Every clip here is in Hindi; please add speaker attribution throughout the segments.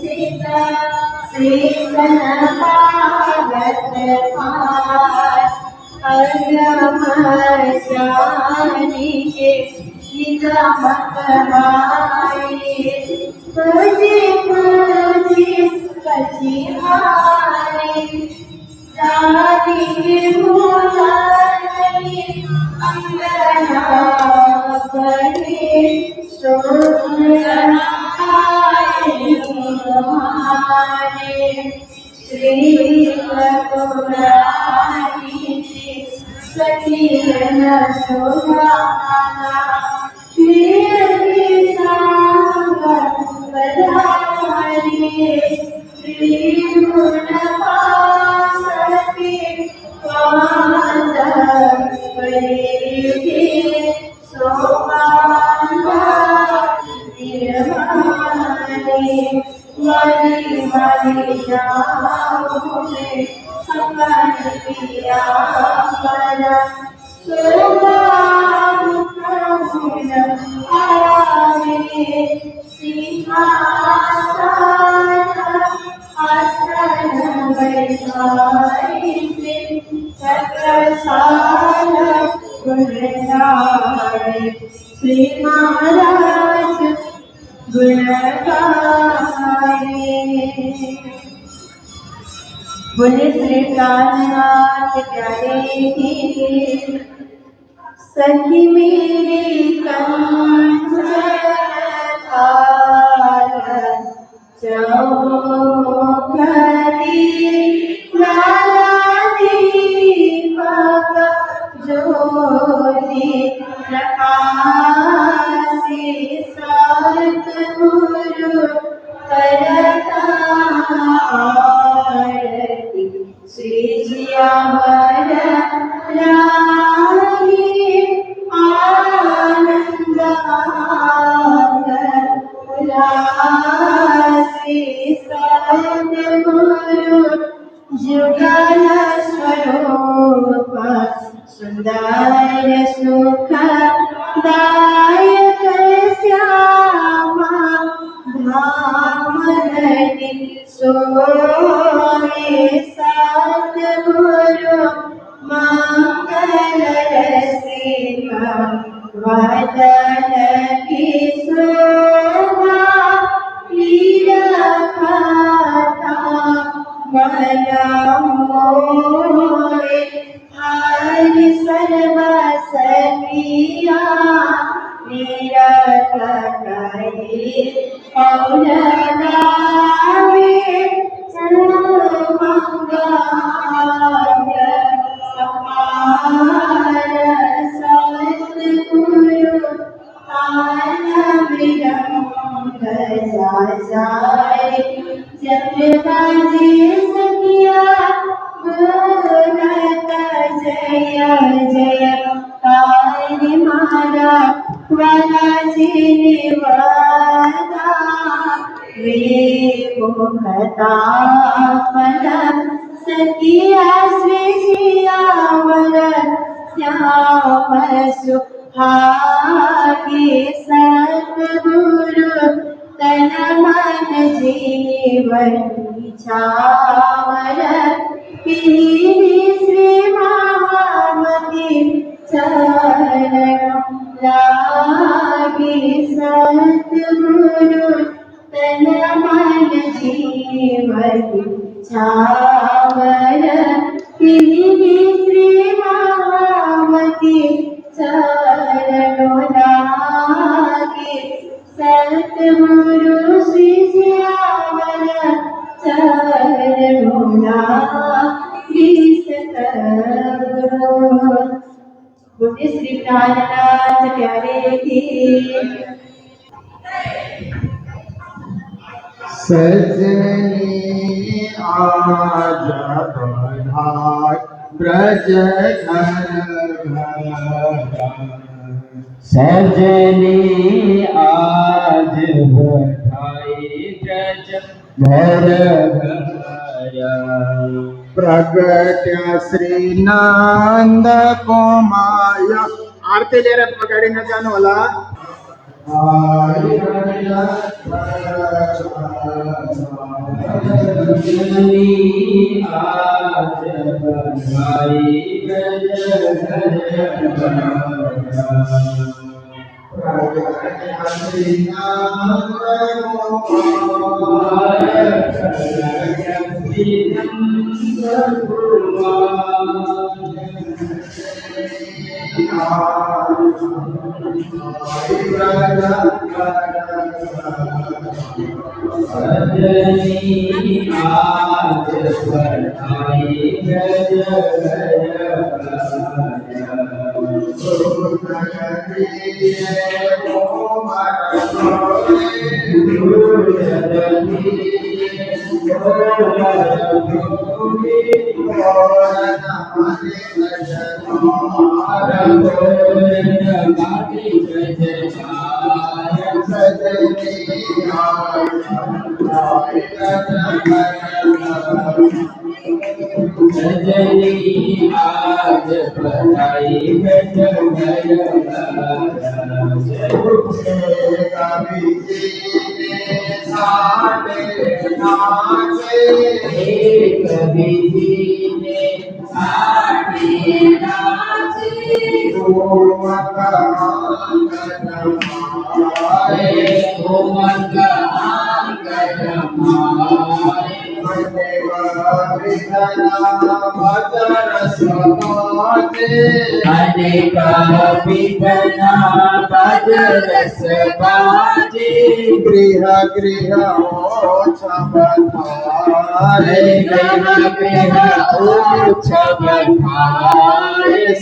Speaker 1: सीता श्रीसन पावत पार अग्रमशानी के निगमक माये तुझे तुझे कची हारे जाति के भूलानी अंगना बने सोनारे श्री रघुरानी सखी न सोहाना प्रिय संग बधाई श्री गुण पासके पाद परे सोहाना वाली वाली जाऊने अपन पिया पर सोहान आवे सिंहासन आसन बैठाई सकल गुणगाए श्री महाराज गुणगाए। बोले श्री कान्हानाथ प्यारे की सखी मेरी कंचन चौखरी लाला दीपक ज्योति प्रकाशे सतगुरु करता आरती श्री जियावर राही आनंद उल्लासे सतगुरु जुगल स्वरूप सुंदर सुखदायक श्यामा धाम धरि सोए सतगुरु मंगल रसिका वदन की शोभा कथा मन मोहे हरि सर्वसखिया निरतकरी और गावे अपार सतगुरु तान मृदंग जाए जब बाजे सखिया बोलत जय जय तारे मारा वाला जीवदा वे मुखता पद सखिया श्री जियावर श्याम सुहागे सतगुरु तन मन जीवन छावर श्री महामती चरण लागे सतगुरु तन मन जीवन छावर श्री महामती चरण लागे सतगुरु श्री जियावर चरण लागे सतगुरु। बोले श्री कान्हानाथ प्यारे की
Speaker 2: सजनी आज बधाई ब्रज सजनी आज बधाई ब्रज घर प्रगट श्री नंद को माया
Speaker 3: आरती ले रहे पकड़ी न जानो वाला गृह गृह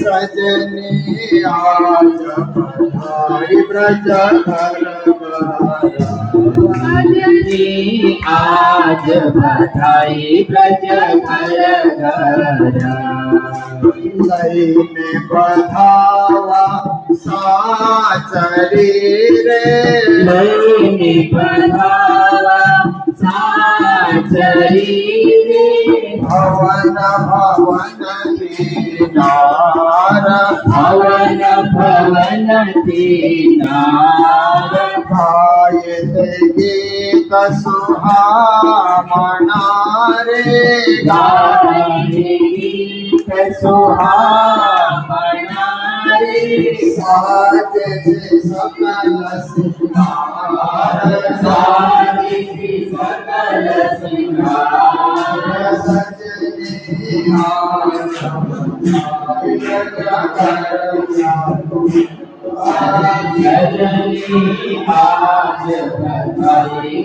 Speaker 3: सजनी आज ब्रज आज बधाई ब्रज लईने बधावा साचरी रे लईने बधावा साचरी रे भवन भवन दीनार भवन भवन दीनार गायते गीत सुहामना रे गायते गीत सुहामना रे साज सकल सिंगार साज सकल सिंगार सजनी आज बधाई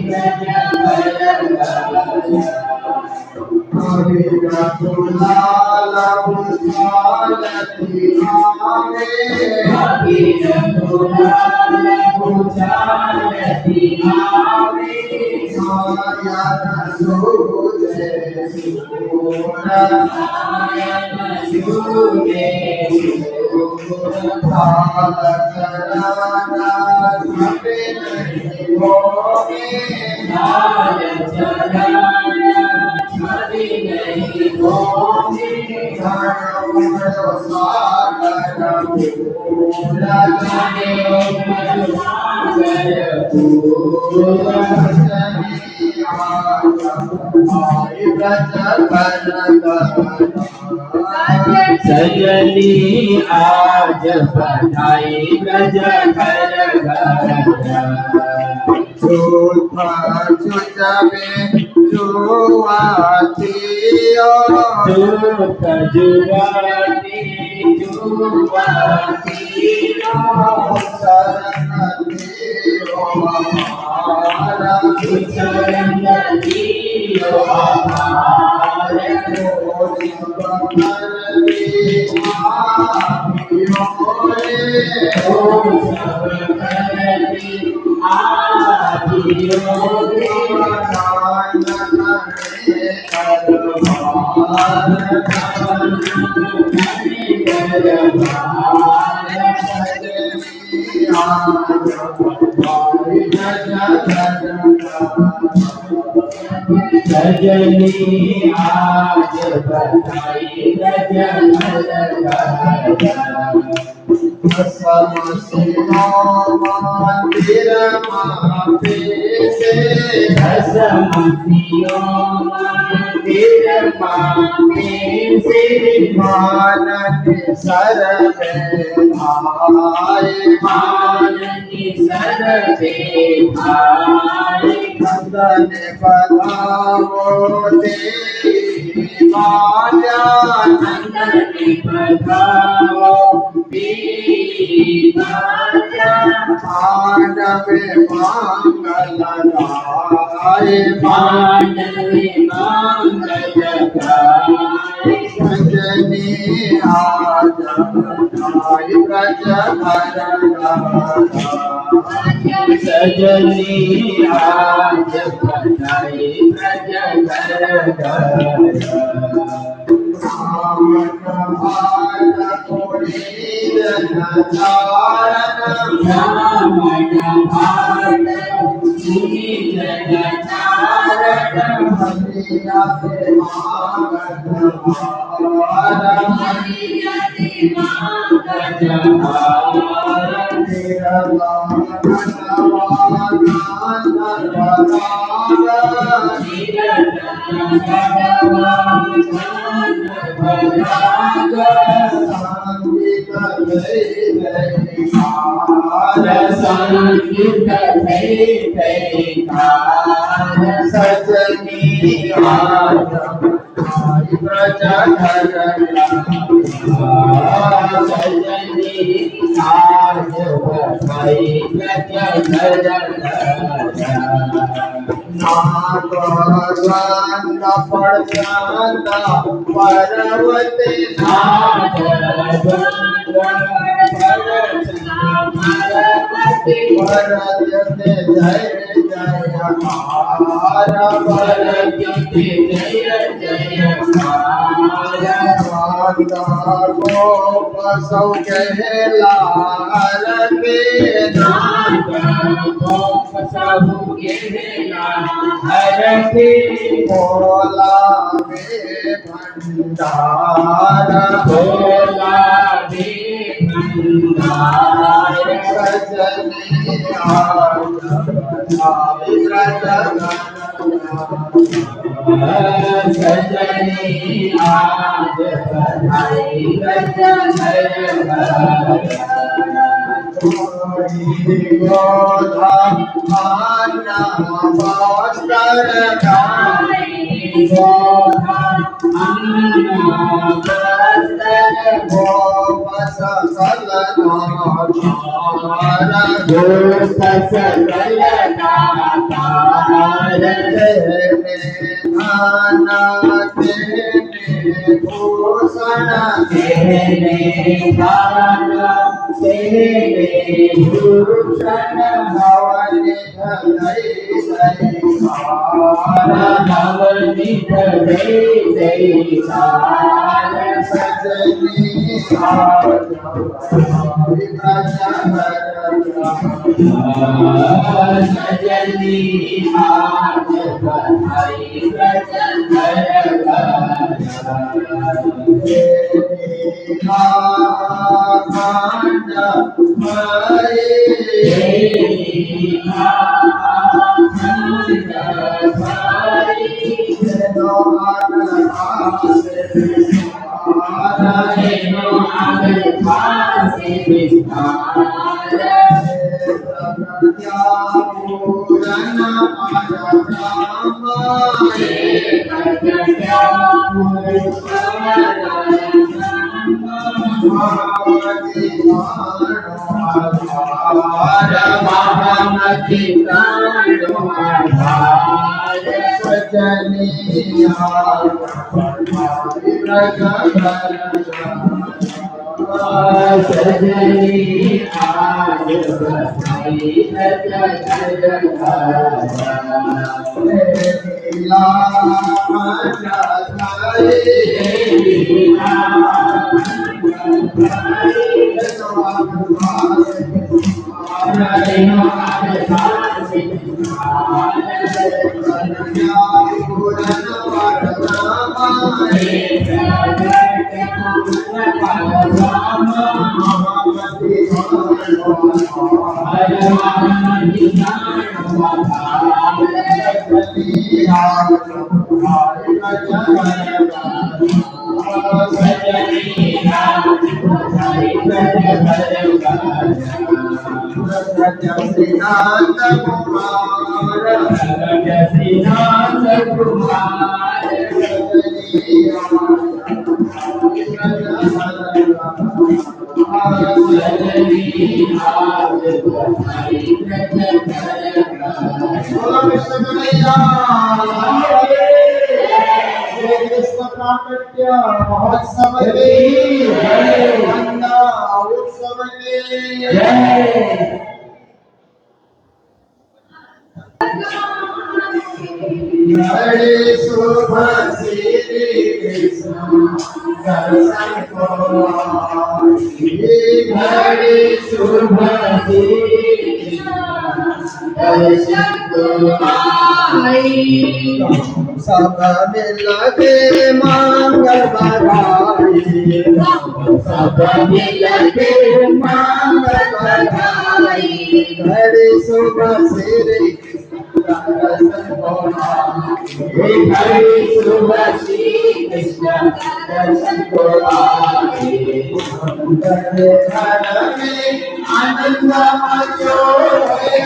Speaker 3: सजनी आज बधाई ब्रज घर झूठा चुचबे जुआतियो झूठ जुआती जुआतियो शरण दियो हमारा शरण दियो हमारे सजनी आज बधाई ब्रज
Speaker 2: समसिनो मंदिर मापे से
Speaker 3: समसियो मंदिर मापे से
Speaker 2: माननि सर में भाई
Speaker 3: माननि सर में भाई
Speaker 2: नंदन बधाओ देवी माया
Speaker 3: नंदन बधाओ देवी माया
Speaker 2: मानव मंगल गाय
Speaker 3: मानव मंगल गाय
Speaker 2: सजनी आज बधाई ब्रज
Speaker 3: सजनी आज बधाई ब्रज घर
Speaker 2: सजनी आज ब्रज
Speaker 3: सजनी आज बधाई ब्रज
Speaker 2: पर्वत जय गोप सौ कहला भोला में भंडार सजनी आज
Speaker 3: सजनी आज बधाई
Speaker 2: गोधा आना भास्कर गोपस भूषण भूषण सजनी
Speaker 3: सजनी आज बधाई सजनी आज बधाई
Speaker 2: महोत्सव उत्सव हरे शुभ श्री कृष्ण दर्शन को हरे शुभ श्री दर्शन को सब मिल के मांगल बधाई सब मिल के मांगल बधाई हरे शुभ श्री दर्शन को हरे शुभ श्री कृष्ण दर्शन को घर में आनंद मचोए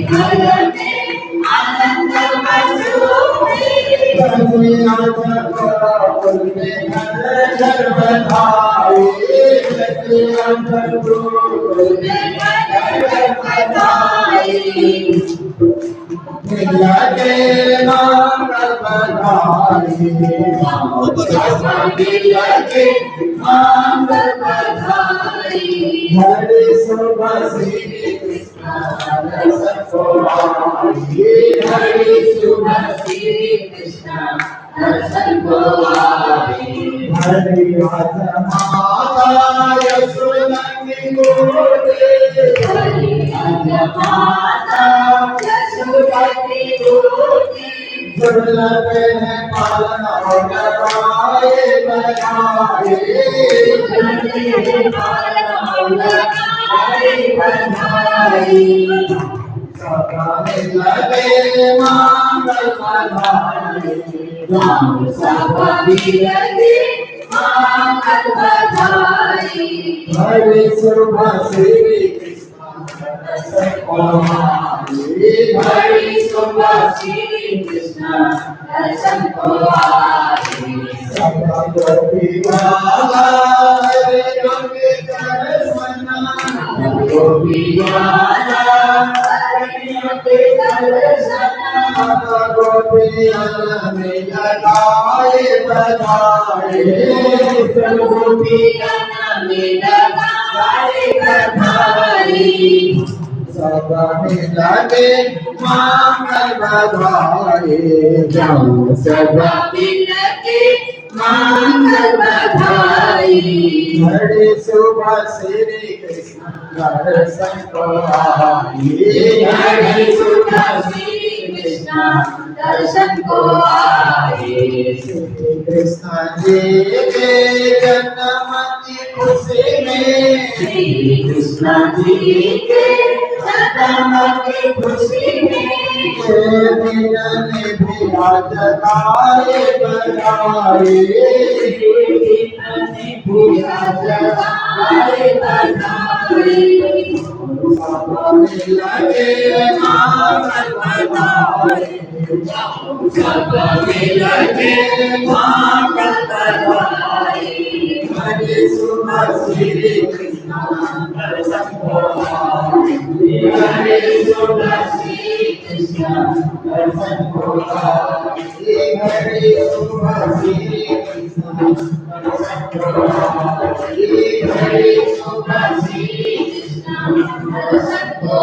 Speaker 2: घर में आनंद मचोए घर बधाई लगे मांगल बधाई लगे मांगल बधाई हरे शुभ श्री कृष्ण दर्शन को हरे शुभ श्री कृष्ण दर्शन को हरे माता यशोदंगी गोदे हरे माता यशोदंगी गोदे दुर्लभ है पालन और लगाए बनाए लगे मांगल बधाई मांगल बधाई हरे शुभ श्री कृष्ण दर्शन को हरे शुभ श्री कृष्ण दर्शन को सब गोपी गाला हरे गंगे दर्शन गोपी गाला हरे गंगे दर्शन गोपी में लगाए बधाई गोपी में लगाए बधाई सब लगे मांगल बधाई सब लगे मांगल बधाई हरे शुभ श्री कृष्ण दर्शन को हरे शुभ श्री कृष्ण दर्शन को श्री कृष्ण जी के जन्म की खुशी में श्री कृष्ण जी के जन्म की खुशी में भी आज गाए बधाई भी आज गाए बधाई लगे मांगल बधाई लगे मांगल बधाई हरे शुभ श्री कृष्ण दर्शन को हरे शुभ श्री कृष्ण दर्शन को हरे शुभ श्री कृष्ण दर्शन को हरे शुभ श्री कृष्ण दर्शन को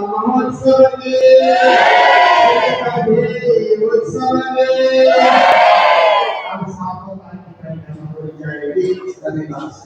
Speaker 2: महोत्सव के उत्सव में अब सातों कार्यक्रम हो जाएगी धन्यवाद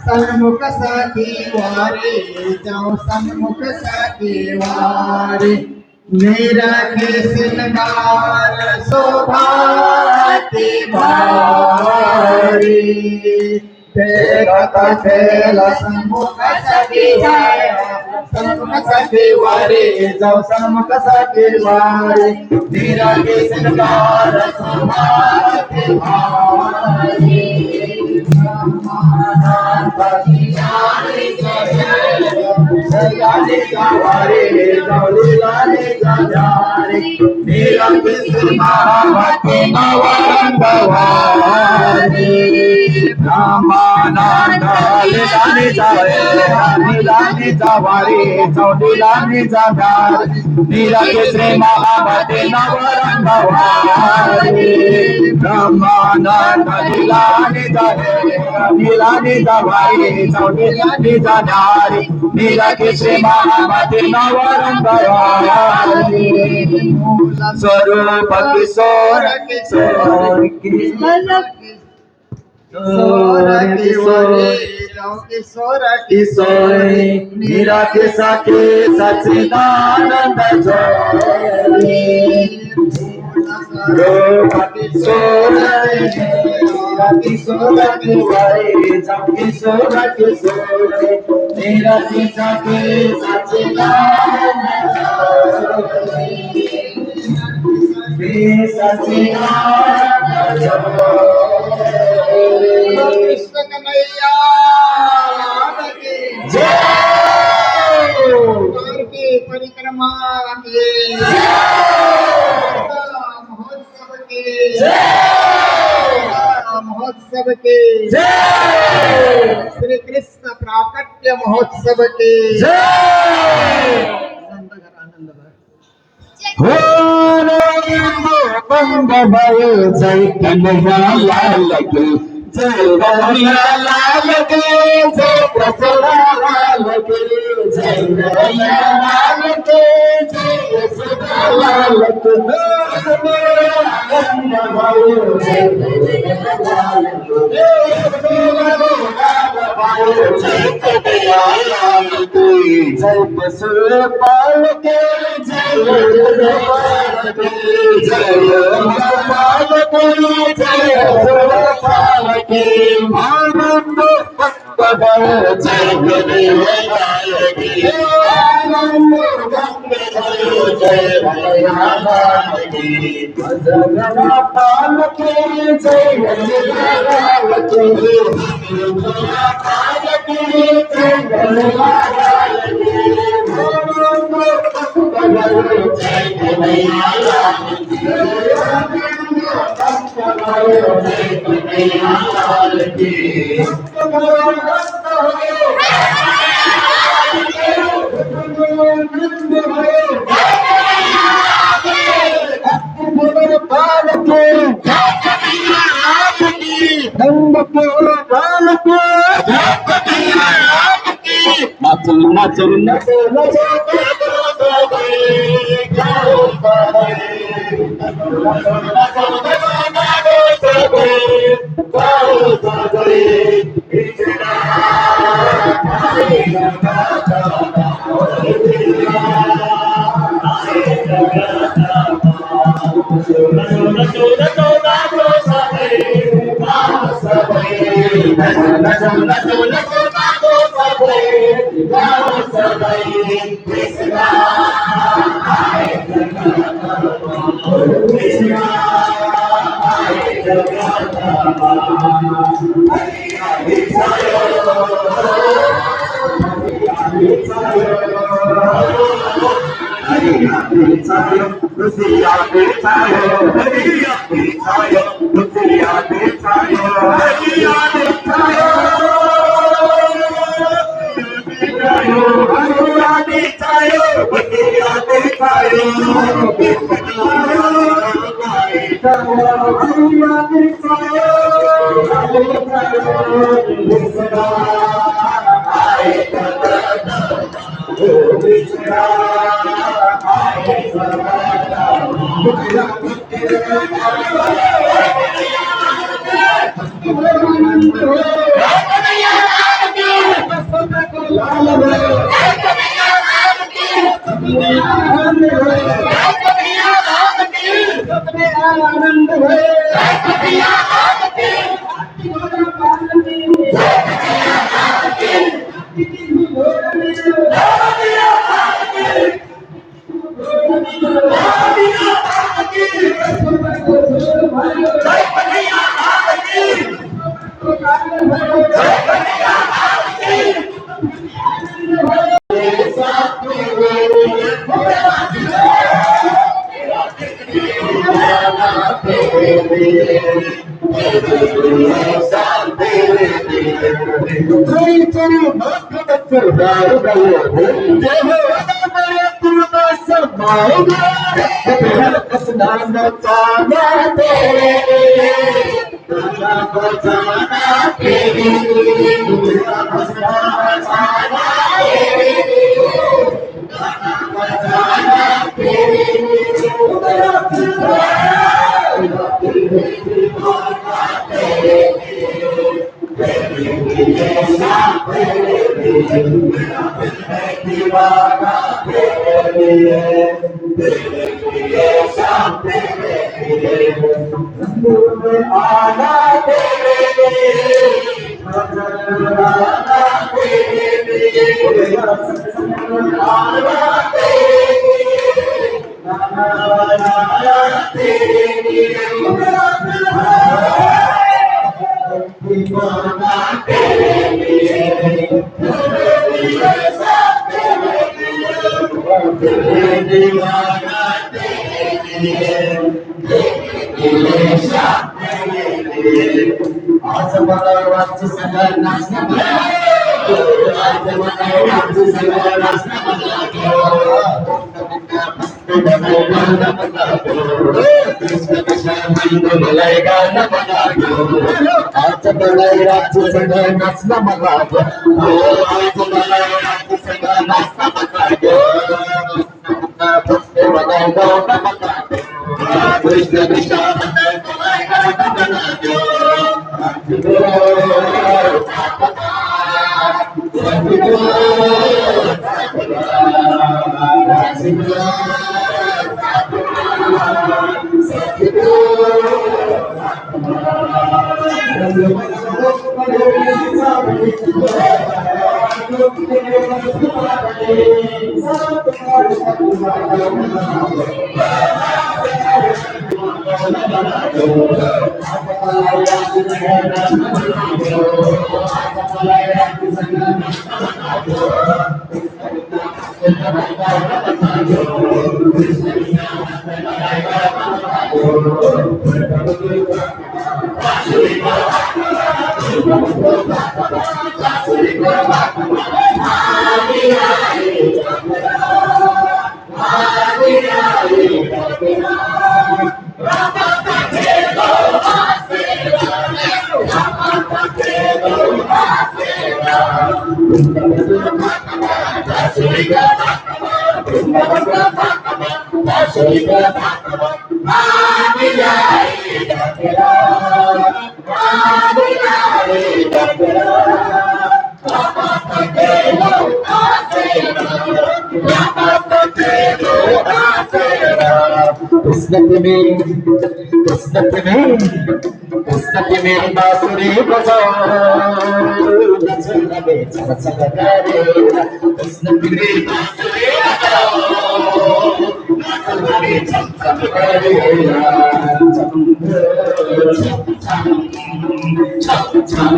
Speaker 2: सन्मुख साथी वारे जाओ सन्मुख साथी वारे मेरा के सिंगार शोभाती भारी तेरा तेला सन्मुख साथी सन्मुख साथी वारे जाओ सन्मुख साथी वारे मेरा के सिंगार शोभाती भारी स्वरूप किशोर किशोर किशोर किशोर मीरा के साके सच्चिदानंद जोरी किशोर किशोर किशोर किशोर मीरा के साके सच्चिदानंद कृष्ण कन्हैया की परिक्रमा के महोत्सव के श्री कृष्ण प्राकट्य महोत्सव के बंद भयो जय कन्हैया लाल की जय कन्हैया लाल की जय कृष्ण लाल की जय कन्हैया लाल की जय कृष्ण लाल की बंद भयो जय कन्हैया लाल की जय कन्हैया लाल की जय कृष्ण पाल के जय आनंद जय जय भैया लाल की भजगरा पाल के जय भैया लाल की भजगरा पाल के जय भैया लाल की जय भैया लाल की जय भैया लाल की नाचो नाचो नाचो में बांसुरी बजाओ नचन लगे चल चल करे कृष्ण में बांसुरी बजाओ नचन लगे चल चल करे छम छम छम छम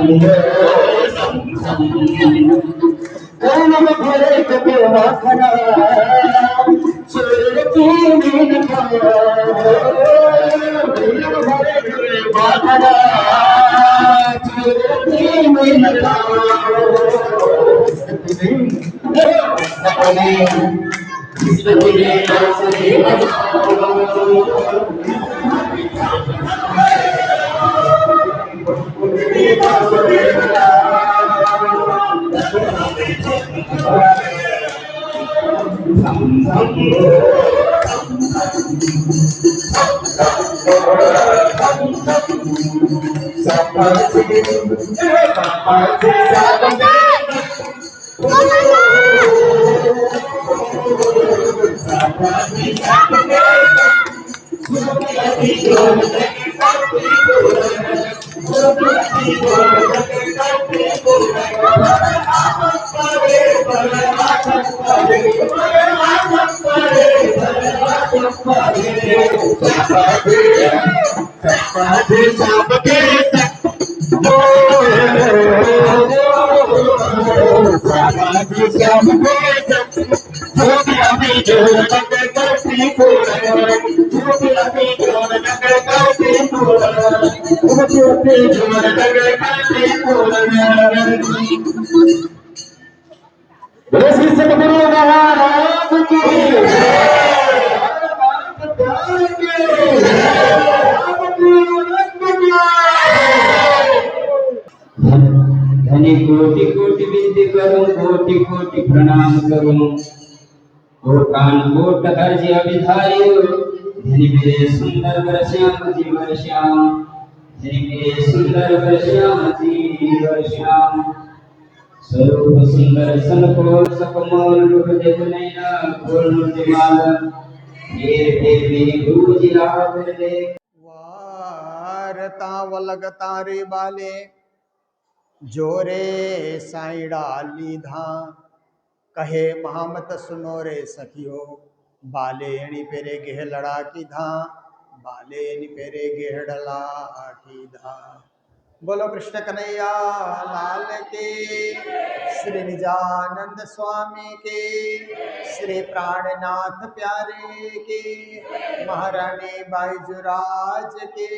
Speaker 2: कौन भरे कपिला खड़ा चोर की नींद खाया भरे कपिला खड़ा चोर की नींद धनी कोटि कोटि विनती करूं कोटि कोटि प्रणाम करूं ओ कान कोट हर्ष अभिधारियो धनी मेरे सुंदर वर श्याम जी वर श्याम धनी मेरे सुंदर वर श्याम जी वर श्याम स्वरूप सुंदर सन को सकमोल रूप देव नैना खोल मूर्तिमान हेर हेर मेरी गुरु जी राह दे
Speaker 4: वारता वलग तारे बाले जोरे साईड़ा लीधा कहे महामत सुनो रे सखियो बाले एणी पेरे गेहलड़ा की धा बाले एणी पेरे गेहड़ला की धा। बोलो कृष्ण कन्हैया लाल के, श्री निजानंद स्वामी के, श्री प्राणनाथ प्यारे के, महारानी बाईजुराज के,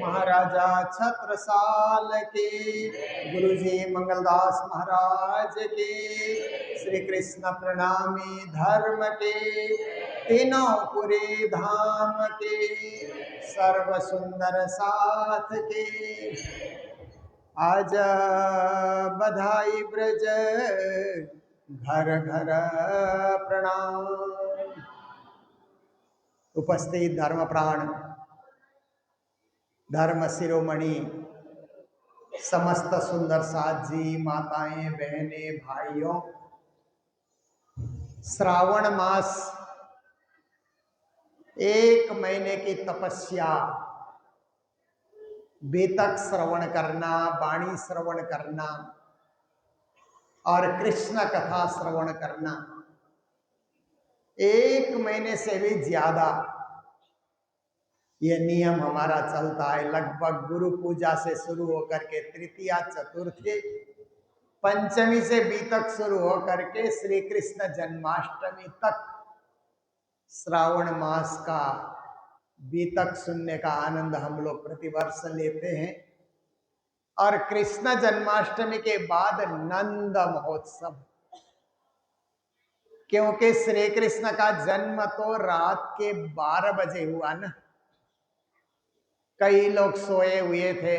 Speaker 4: महाराजा छत्रसाल के, गुरुजी मंगलदास महाराज के, श्री कृष्ण प्रणामी धर्म के, तीनों पुरी धाम के, सर्व सुंदर साथ के, आज बधाई ब्रज घर घर प्रणाम। उपस्थित धर्म प्राण धर्म शिरोमणि समस्त सुंदर साथ जी, माताएं, बहनें, भाइयों, श्रावण मास 1 महीने की तपस्या, वेतक श्रवण करना, वाणी श्रवण करना, और कृष्ण कथा श्रवण करना। 1 महीने से भी ज्यादा ये नियम हमारा चलता है। लगभग गुरु पूजा से शुरू होकर के तृतीया, चतुर्थी, पंचमी से बीतक शुरू होकर के श्री कृष्ण जन्माष्टमी तक श्रावण मास का बीतक सुनने का आनंद हम लोग प्रतिवर्ष लेते हैं। और कृष्ण जन्माष्टमी के बाद नंद महोत्सव, क्योंकि श्री कृष्ण का जन्म तो रात के 12 बजे हुआ ना। कई लोग सोए हुए थे,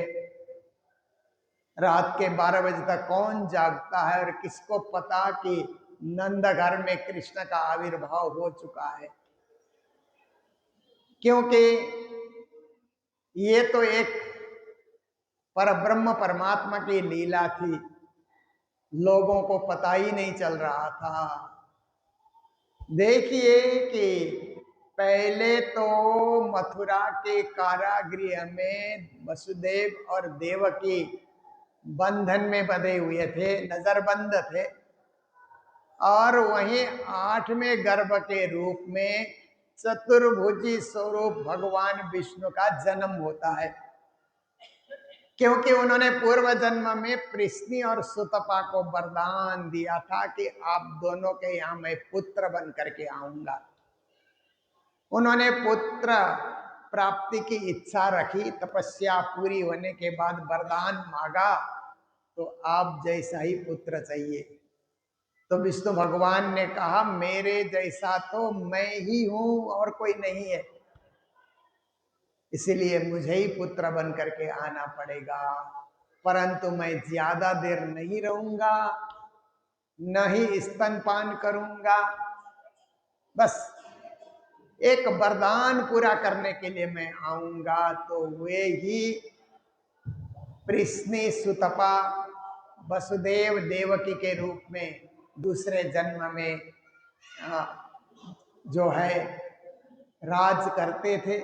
Speaker 4: रात के 12 बजे तक कौन जागता है, और किसको पता कि नंद घर में कृष्ण का आविर्भाव हो चुका है। क्योंकि ये तो एक परब्रह्म परमात्मा की लीला थी, लोगों को पता ही नहीं चल रहा था। देखिए कि पहले तो मथुरा के कारागृह में वसुदेव और देवकी बंधन में बंधे हुए थे, नजरबंद थे। और वहीं 8वें गर्भ के रूप में चतुर्भुजी स्वरूप भगवान विष्णु का जन्म होता है। क्योंकि उन्होंने पूर्व जन्म में पृश्नि और सुतपा को वरदान दिया था कि आप दोनों के यहाँ मैं पुत्र बन करके आऊंगा। उन्होंने पुत्र प्राप्ति की इच्छा रखी, तपस्या पूरी होने के बाद वरदान मांगा, तो आप जैसा ही पुत्र चाहिए। तो विष्णु भगवान ने कहा मेरे जैसा तो मैं ही हूं और कोई नहीं है, इसीलिए मुझे ही पुत्र बन करके आना पड़ेगा। परंतु मैं ज्यादा देर नहीं रहूंगा, न ही स्तनपान करूंगा, बस एक वरदान पूरा करने के लिए मैं आऊंगा। तो वे ही पृश्नि सुतपा वसुदेव देवकी के रूप में दूसरे जन्म में जो है राज करते थे।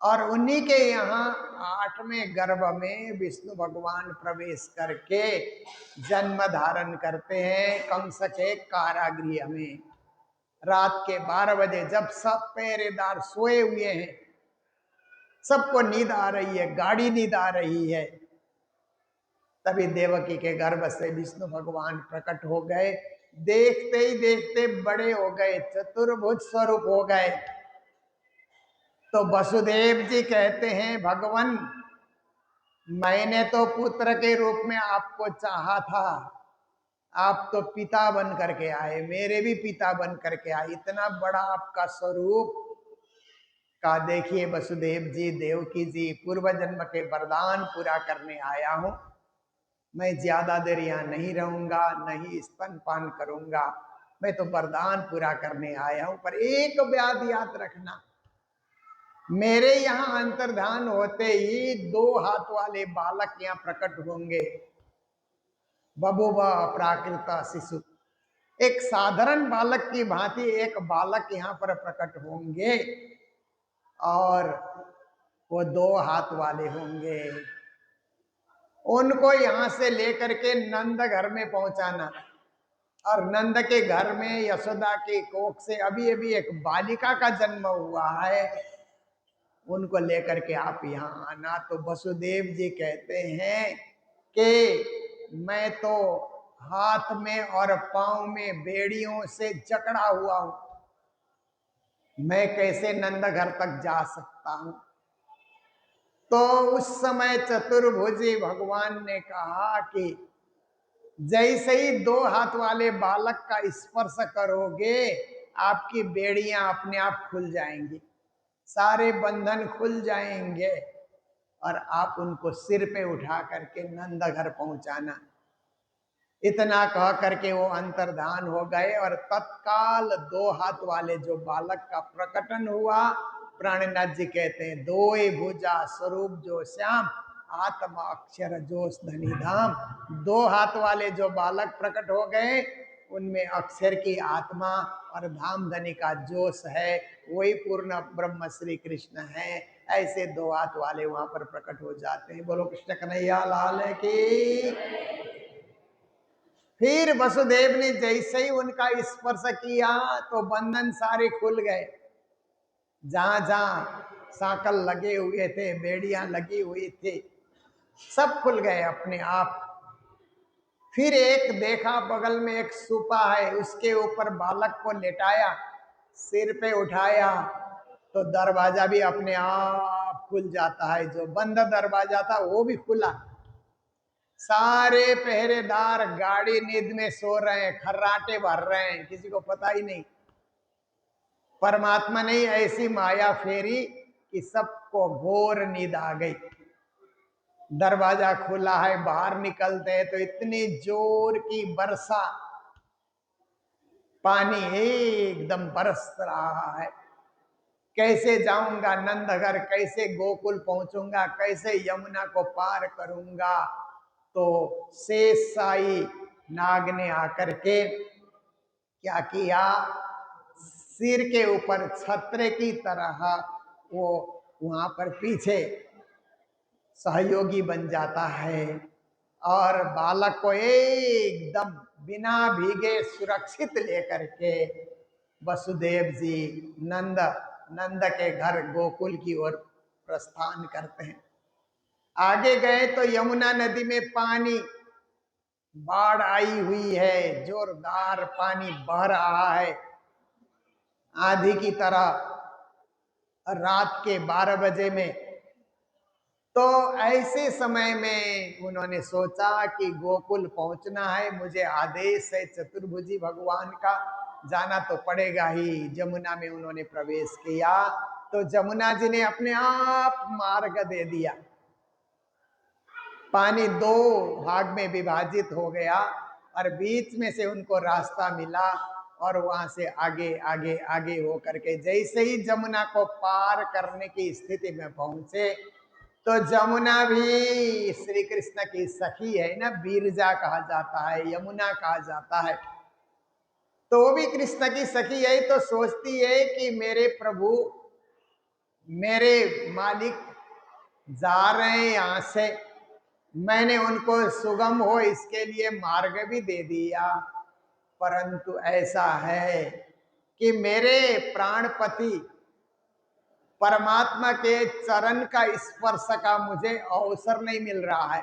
Speaker 4: और उन्हीं के यहाँ 8वें गर्भ में विष्णु भगवान प्रवेश करके जन्म धारण करते हैं कंस के कारागृह में। रात के 12 बजे जब सब पहरेदार सोए हुए हैं, सबको नींद आ रही है, गाढ़ी नींद आ रही है, तभी देवकी के गर्भ से विष्णु भगवान प्रकट हो गए। देखते ही देखते बड़े हो गए, चतुर्भुज स्वरूप हो गए। तो वसुदेव जी कहते हैं भगवान, मैंने तो पुत्र के रूप में आपको चाहा था, आप तो पिता बन करके आए, मेरे भी पिता बन करके आए। इतना बड़ा आपका स्वरूप का देखिए वसुदेव जी, देवकी जी, पूर्व जन्म के वरदान पूरा करने आया हूं। मैं ज्यादा देर यहाँ नहीं रहूंगा, नहीं स्तनपान करूंगा, मैं तो वरदान पूरा करने आया हूं। पर एक बात याद रखना, मेरे यहाँ अंतर्धान होते ही 2 हाथ वाले बालक यहाँ प्रकट होंगे। बभूव प्राकृत शिशु, एक साधारण बालक की भांति एक बालक यहाँ पर प्रकट होंगे और वो 2 हाथ वाले होंगे। उनको यहां से लेकर के नंद घर में पहुंचाना। और नंद के घर में यशोदा के कोख से अभी अभी एक बालिका का जन्म हुआ है, उनको लेकर के आप यहाँ आना। तो वसुदेव जी कहते हैं कि मैं तो हाथ में और पांव में बेड़ियों से जकड़ा हुआ हूं, मैं कैसे नंद घर तक जा सकता हूं। तो उस समय चतुर्भुजी भगवान ने कहा कि जैसे ही 2 हाथ वाले बालक का स्पर्श करोगे, आपकी बेड़ियां अपने आप खुल जाएंगी, सारे बंधन खुल जाएंगे और आप उनको सिर पे उठा करके नंद घर पहुंचाना। इतना कह करके वो अंतर्धान हो गए और तत्काल 2 हाथ वाले जो बालक का प्रकटन हुआ। प्राणनाथ जी कहते हैं 2 भुजा स्वरूप जो श्याम, आत्मा अक्षर जोश धनी धाम। 2 हाथ वाले जो बालक प्रकट हो गए, उनमें अक्षर की आत्मा और धाम धनी का जोश है, वही पूर्ण ब्रह्म श्री कृष्ण है। ऐसे 2 हाथ वाले वहां पर प्रकट हो जाते हैं। बोलो कृष्ण कन्हैया लाल की। फिर वसुदेव ने जैसे ही उनका स्पर्श किया तो बंधन सारे खुल गए। जहां जहां साकल लगे हुए थे, बेड़ियां लगी हुई थी, सब खुल गए अपने आप। फिर एक देखा बगल में एक सूपा है, उसके ऊपर बालक को लेटाया, सिर पे उठाया तो दरवाजा भी अपने आप खुल जाता है। जो बंद दरवाजा था वो भी खुला। सारे पहरेदार गाड़ी नींद में सो रहे हैं, खर्राटे भर रहे हैं, किसी को पता ही नहीं। परमात्मा ने ऐसी माया फेरी कि सबको घोर नींद आ गई। दरवाजा खुला है, बाहर निकलते हैं तो इतनी जोर की वर्षा, पानी एकदम बरस रहा है। कैसे जाऊंगा नंदघर, कैसे गोकुल पहुंचूंगा, कैसे यमुना को पार करूंगा। तो शेष साई नाग ने आकर के क्या किया, सिर के ऊपर छत्र की तरह वो वहां पर पीछे सहयोगी बन जाता है और बालक को एकदम बिना भीगे सुरक्षित लेकर के वसुदेव जी नंद के घर गोकुल की ओर प्रस्थान करते हैं। आगे गए तो यमुना नदी में पानी, बाढ़ आई हुई है, जोरदार पानी बह रहा है आंधी की तरह। रात के 12 बजे में, तो ऐसे समय में उन्होंने सोचा कि गोकुल पहुंचना है, मुझे आदेश है चतुर्भुजी भगवान का, जाना तो पड़ेगा ही। जमुना में उन्होंने प्रवेश किया तो जमुना जी ने अपने आप मार्ग दे दिया। पानी 2 भाग में विभाजित हो गया और बीच में से उनको रास्ता मिला और वहां से आगे आगे आगे हो करके जैसे ही जमुना को पार करने की स्थिति में पहुंचे तो जमुना भी श्री कृष्ण की सखी है ना, बीरजा कहा जाता है, यमुना कहा जाता है, तो वो भी कृष्ण की सखी है। तो सोचती है कि मेरे प्रभु, मेरे मालिक जा रहे हैं यहां से, मैंने उनको सुगम हो इसके लिए मार्ग भी दे दिया, परंतु ऐसा है कि मेरे प्राणपति परमात्मा के चरण का स्पर्श का मुझे अवसर नहीं मिल रहा है।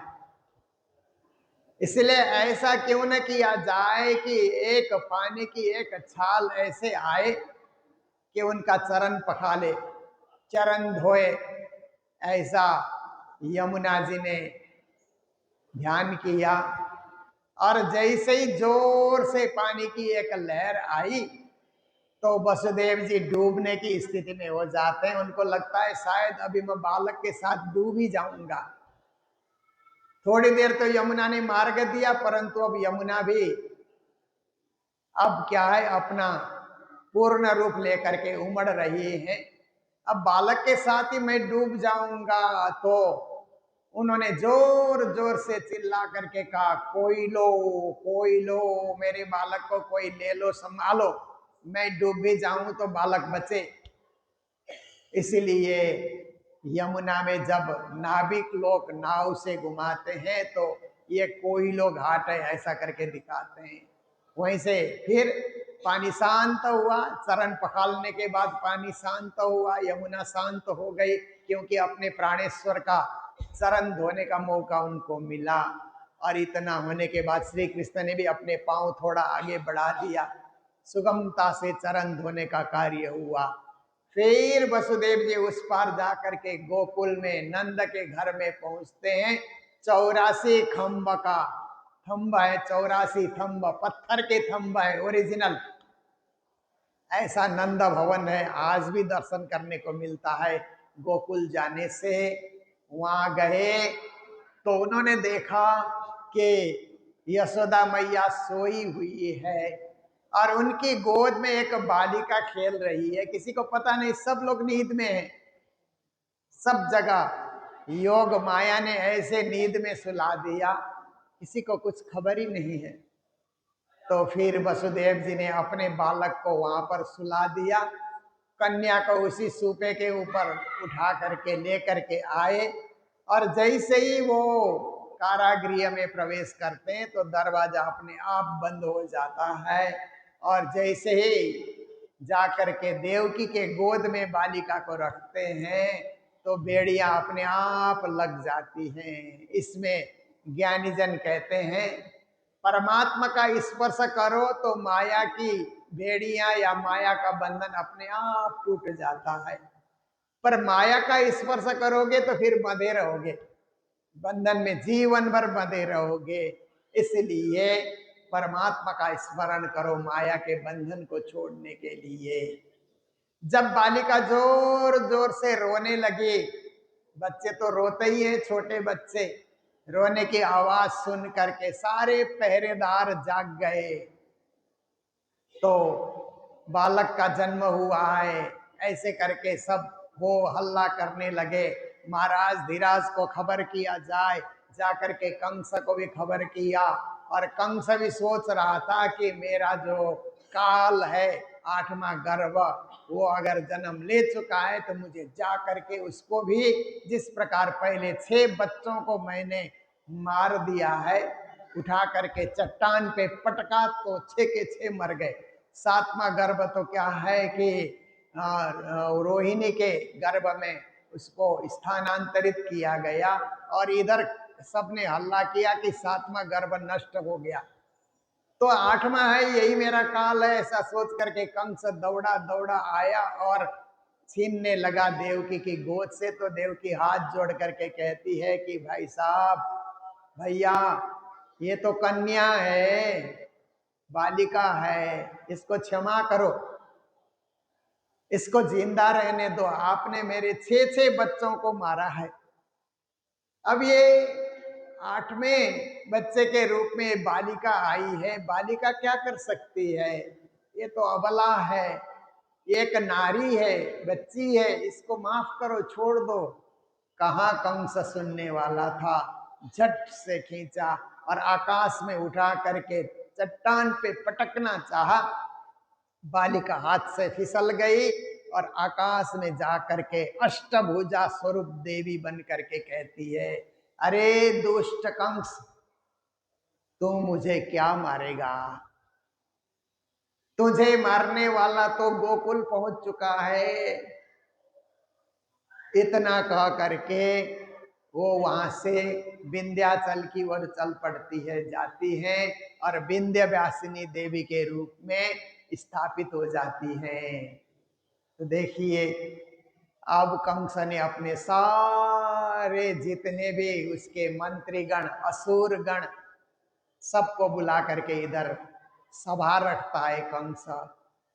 Speaker 4: इसलिए ऐसा क्यों न किया जाए कि एक पानी की एक छाल ऐसे आए कि उनका चरण पखाले, चरण धोए। ऐसा यमुना जी ने ध्यान किया और जैसे ही जोर से पानी की एक लहर आई तो वसुदेव जी डूबने की स्थिति में हो जाते हैं। उनको लगता है शायद अभी मैं बालक के साथ डूब ही जाऊंगा। थोड़ी देर तो यमुना ने मार्ग दिया, परंतु अब यमुना भी अब क्या है, अपना पूर्ण रूप लेकर के उमड़ रही है। अब बालक के साथ ही मैं डूब जाऊंगा। तो उन्होंने जोर जोर से चिल्ला करके कहा, कोई लो, मेरे बालक को कोई ले लो, संभालो, मैं डूब भी जाऊं तो बालक बचे। इसलिए यमुना में जब नाविक लोग नाव से घुमाते हैं तो ये कोई लोग घाट है ऐसा करके दिखाते हैं। वहीं से फिर पानी शांत हुआ, चरण पखालने के बाद पानी शांत हुआ, यमुना शांत हो गई, क्योंकि अपने प्राणेश्वर का चरण धोने का मौका उनको मिला। और इतना होने के बाद श्री कृष्ण ने भी अपने पांव थोड़ा आगे बढ़ा दिया, सुगमता से चरण धोने का कार्य हुआ। फिर वसुदेव जी उस पार जाकर के गोकुल में नंद के घर में पहुंचते हैं। 84 खम्भ का थंब है, 84 थंब, पत्थर के थंब है ओरिजिनल। ऐसा नंद भवन है, आज भी दर्शन करने को मिलता है। गोकुल जाने से वहां गए तो उन्होंने देखा कि यशोदा मैया सोई हुई है और उनकी गोद में एक बालिका खेल रही है। किसी को पता नहीं, सब लोग नींद में हैं, सब जगह योग माया ने ऐसे नींद में सुला दिया, किसी को कुछ खबर ही नहीं है। तो फिर वसुदेव जी ने अपने बालक को वहां पर सुला दिया, कन्या को उसी सूपे के ऊपर उठा करके ले करके आए और जैसे ही वो कारागृह में प्रवेश करते हैं तो दरवाजा अपने आप बंद हो जाता है, और जैसे ही जाकर के देवकी के गोद में बालिका को रखते हैं तो बेड़ियां अपने आप लग जाती हैं। इसमें ज्ञानी जन कहते हैं परमात्मा का स्पर्श करो तो माया की बेड़ियां या माया का बंधन अपने आप टूट जाता है, पर माया का स्पर्श करोगे तो फिर बंधे रहोगे, बंधन में जीवन भर बंधे रहोगे। इसलिए परमात्मा का स्मरण करो माया के बंधन को छोड़ने के लिए। जब बालिका जोर जोर से रोने लगी, बच्चे तो रोते ही हैं, छोटे बच्चे, रोने की आवाज सुन करके सारे पहरेदार जाग गए। तो बालक का जन्म हुआ है ऐसे करके सब वो हल्ला करने लगे। महाराज धीराज को खबर किया जाए, जाकर के कंस को भी खबर किया, और कंस भी सोच रहा था कि मेरा जो काल है 8वां गर्भ वो अगर जन्म ले चुका है तो मुझे जा करके उसको भी, जिस प्रकार पहले 6 बच्चों को मैंने मार दिया है, उठा करके चट्टान पे पटका तो 6 के 6 मर गए। 7वां गर्भ तो क्या है कि रोहिणी के गर्भ में उसको स्थानांतरित किया गया, और इधर सबने हल्ला किया कि 7वां गर्भ नष्ट हो गया, तो 8वां है यही मेरा काल है। ऐसा सोच करके कंस दौड़ा दौड़ा आया और छीनने लगा देवकी की गोद से। तो देवकी हाथ जोड़ करके कहती है कि भाई साहब, भैया, ये तो कन्या है, बालिका है, इसको क्षमा करो, इसको जिंदा रहने दो, आपने मेरे 6 बच्चों को मारा है, अब ये 8वें बच्चे के रूप में बालिका आई है, बालिका क्या कर सकती है, ये तो अबला है, एक नारी है, बच्ची है, इसको माफ करो, छोड़ दो। कहाँ कंस सुनने वाला था, झट से खींचा और आकाश में उठा करके चट्टान पे पटकना चाहा, बालिका हाथ से फिसल गई और आकाश में जा करके अष्टभुजा स्वरूप देवी बन करके कहती है, अरे दुष्ट कंस, तू मुझे क्या मारेगा, तुझे मारने वाला तो गोकुल पहुंच चुका है। इतना कह करके वो वहां से विंध्याचल की ओर चल पड़ती है, जाती है और विंध्यवासिनी देवी के रूप में स्थापित हो जाती है। तो देखिए अब कंस ने अपने सारे जितने भी उसके मंत्रीगण, असुरगण, सबको बुला करके इधर सभा रखता है कंस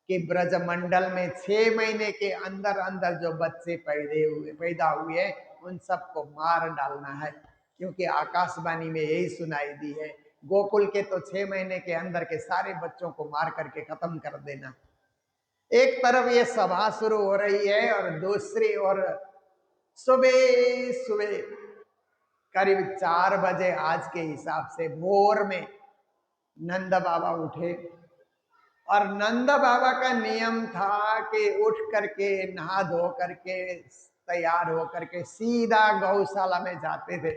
Speaker 4: कि ब्रजमंडल में 6 महीने के अंदर अंदर जो बच्चे पैदा हुए उन सबको मार डालना है, क्योंकि आकाशवाणी में यही सुनाई दी है, गोकुल के तो 6 महीने के अंदर के सारे बच्चों को मार करके खत्म कर देना। एक तरफ ये सभा शुरू हो रही है और दूसरी ओर सुबह सुबह करीब 4 बजे आज के हिसाब से भोर में नंद बाबा उठे, और नंद बाबा का नियम था कि उठ करके नहा धो करके तैयार हो करके सीधा गौशाला में जाते थे।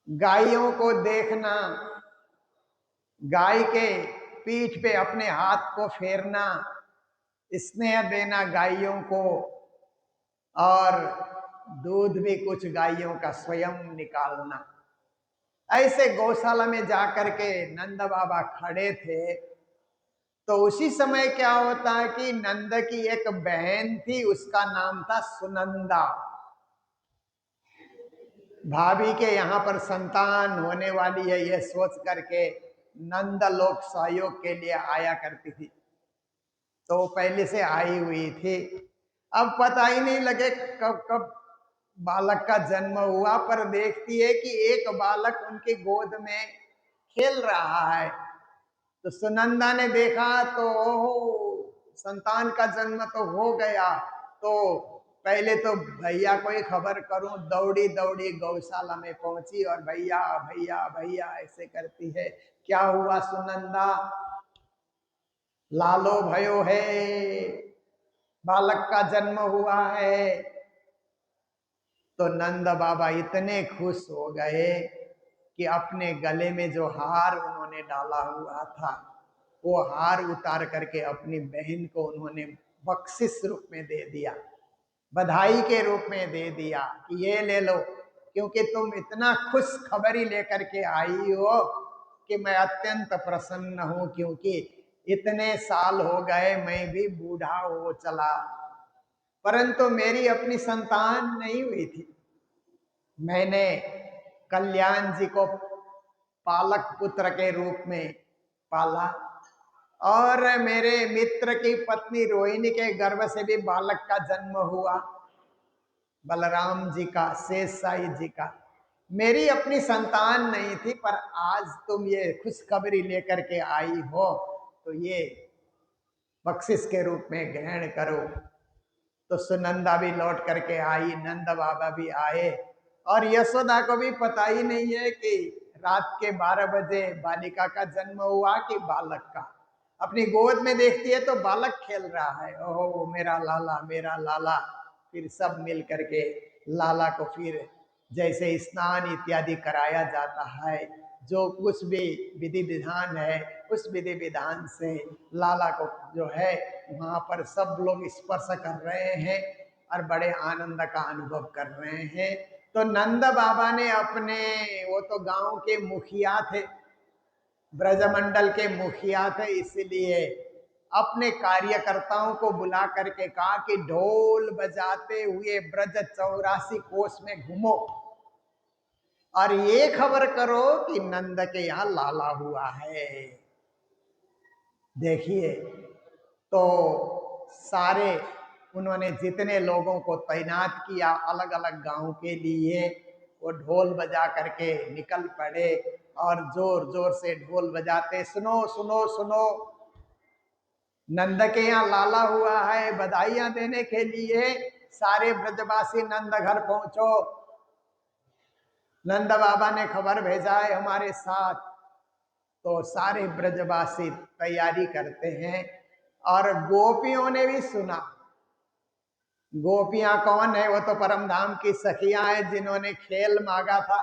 Speaker 4: गायों को देखना, गाय के पीठ पे अपने हाथ को फेरना, स्नेह देना गायों को, और दूध भी कुछ गायों का स्वयं निकालना। ऐसे गौशाला में जाकर के नंद बाबा खड़े थे। तो उसी समय क्या होता है कि नंद की एक बहन थी, उसका नाम था सुनंदा। भाभी के यहाँ पर संतान होने वाली है, यह सोच करके नंद लोक सहयोग के लिए आया करती थी, तो पहले से आई हुई थी। अब पता ही नहीं लगे कब कब बालक का जन्म हुआ, पर देखती है कि एक बालक उनकी गोद में खेल रहा है। तो सुनंदा ने देखा तो संतान का जन्म तो हो गया, तो पहले तो भैया को ही खबर करूं, दौड़ी दौड़ी गौशाला में पहुंची और भैया भैया भैया ऐसे करती है। क्या हुआ सुनंदा? लालो भयो है, बालक का जन्म हुआ है। तो नंद बाबा इतने खुश हो गए कि अपने गले में जो हार उन्होंने डाला हुआ था वो हार उतार करके अपनी बहन को उन्होंने बख्शिश रूप में दे दिया, बधाई के रूप में दे दिया कि ये ले लो, क्योंकि तुम इतना खुश खबरी लेकर के आई हो कि मैं अत्यंत प्रसन्न हूं, क्योंकि इतने साल हो गए मैं भी बूढ़ा हो चला, परंतु मेरी अपनी संतान नहीं हुई थी। मैंने कल्याण जी को पालक पुत्र के रूप में पाला और मेरे मित्र की पत्नी रोहिणी के गर्भ से भी बालक का जन्म हुआ, बलराम जी का, शेष साई जी का। मेरी अपनी संतान नहीं थी, पर आज तुम ये खुशखबरी लेकर के आई हो तो ये बख्शिश के रूप में ग्रहण करो। तो सुनंदा भी लौट करके आई, नंद बाबा भी आए, और यशोदा को भी पता ही नहीं है कि रात के 12 बजे बालिका का जन्म हुआ कि बालक का। अपनी गोद में देखती है तो बालक खेल रहा है, ओहो मेरा लाला मेरा लाला। फिर सब मिल करके लाला को फिर जैसे स्नान इत्यादि कराया जाता है, जो कुछ भी विधि विधान है उस विधि विधान से लाला को जो है वहाँ पर सब लोग स्पर्श कर रहे हैं और बड़े आनंद का अनुभव कर रहे हैं। तो नंद बाबा ने अपने, वो तो गांव के मुखिया थे, ब्रजमंडल के मुखिया थे, इसलिए अपने कार्यकर्ताओं को बुला करके कहा कि ढोल बजाते हुए ब्रज 84 कोस में घूमो और ये खबर करो कि नंद के यहाँ लाला हुआ है। देखिए, तो सारे उन्होंने जितने लोगों को तैनात किया अलग अलग गांव के लिए, वो ढोल बजा करके निकल पड़े और जोर जोर से ढोल बजाते, सुनो सुनो सुनो, नंद के यहाँ लाला हुआ है, बधाइयां देने के लिए सारे ब्रजवासी नंद घर पहुंचो। नंद बाबा ने खबर भेजा है हमारे साथ। तो सारे ब्रजवासी तैयारी करते हैं और गोपियों ने भी सुना। गोपियां कौन है? वो तो परम धाम की सखियां हैं जिन्होंने खेल मांगा था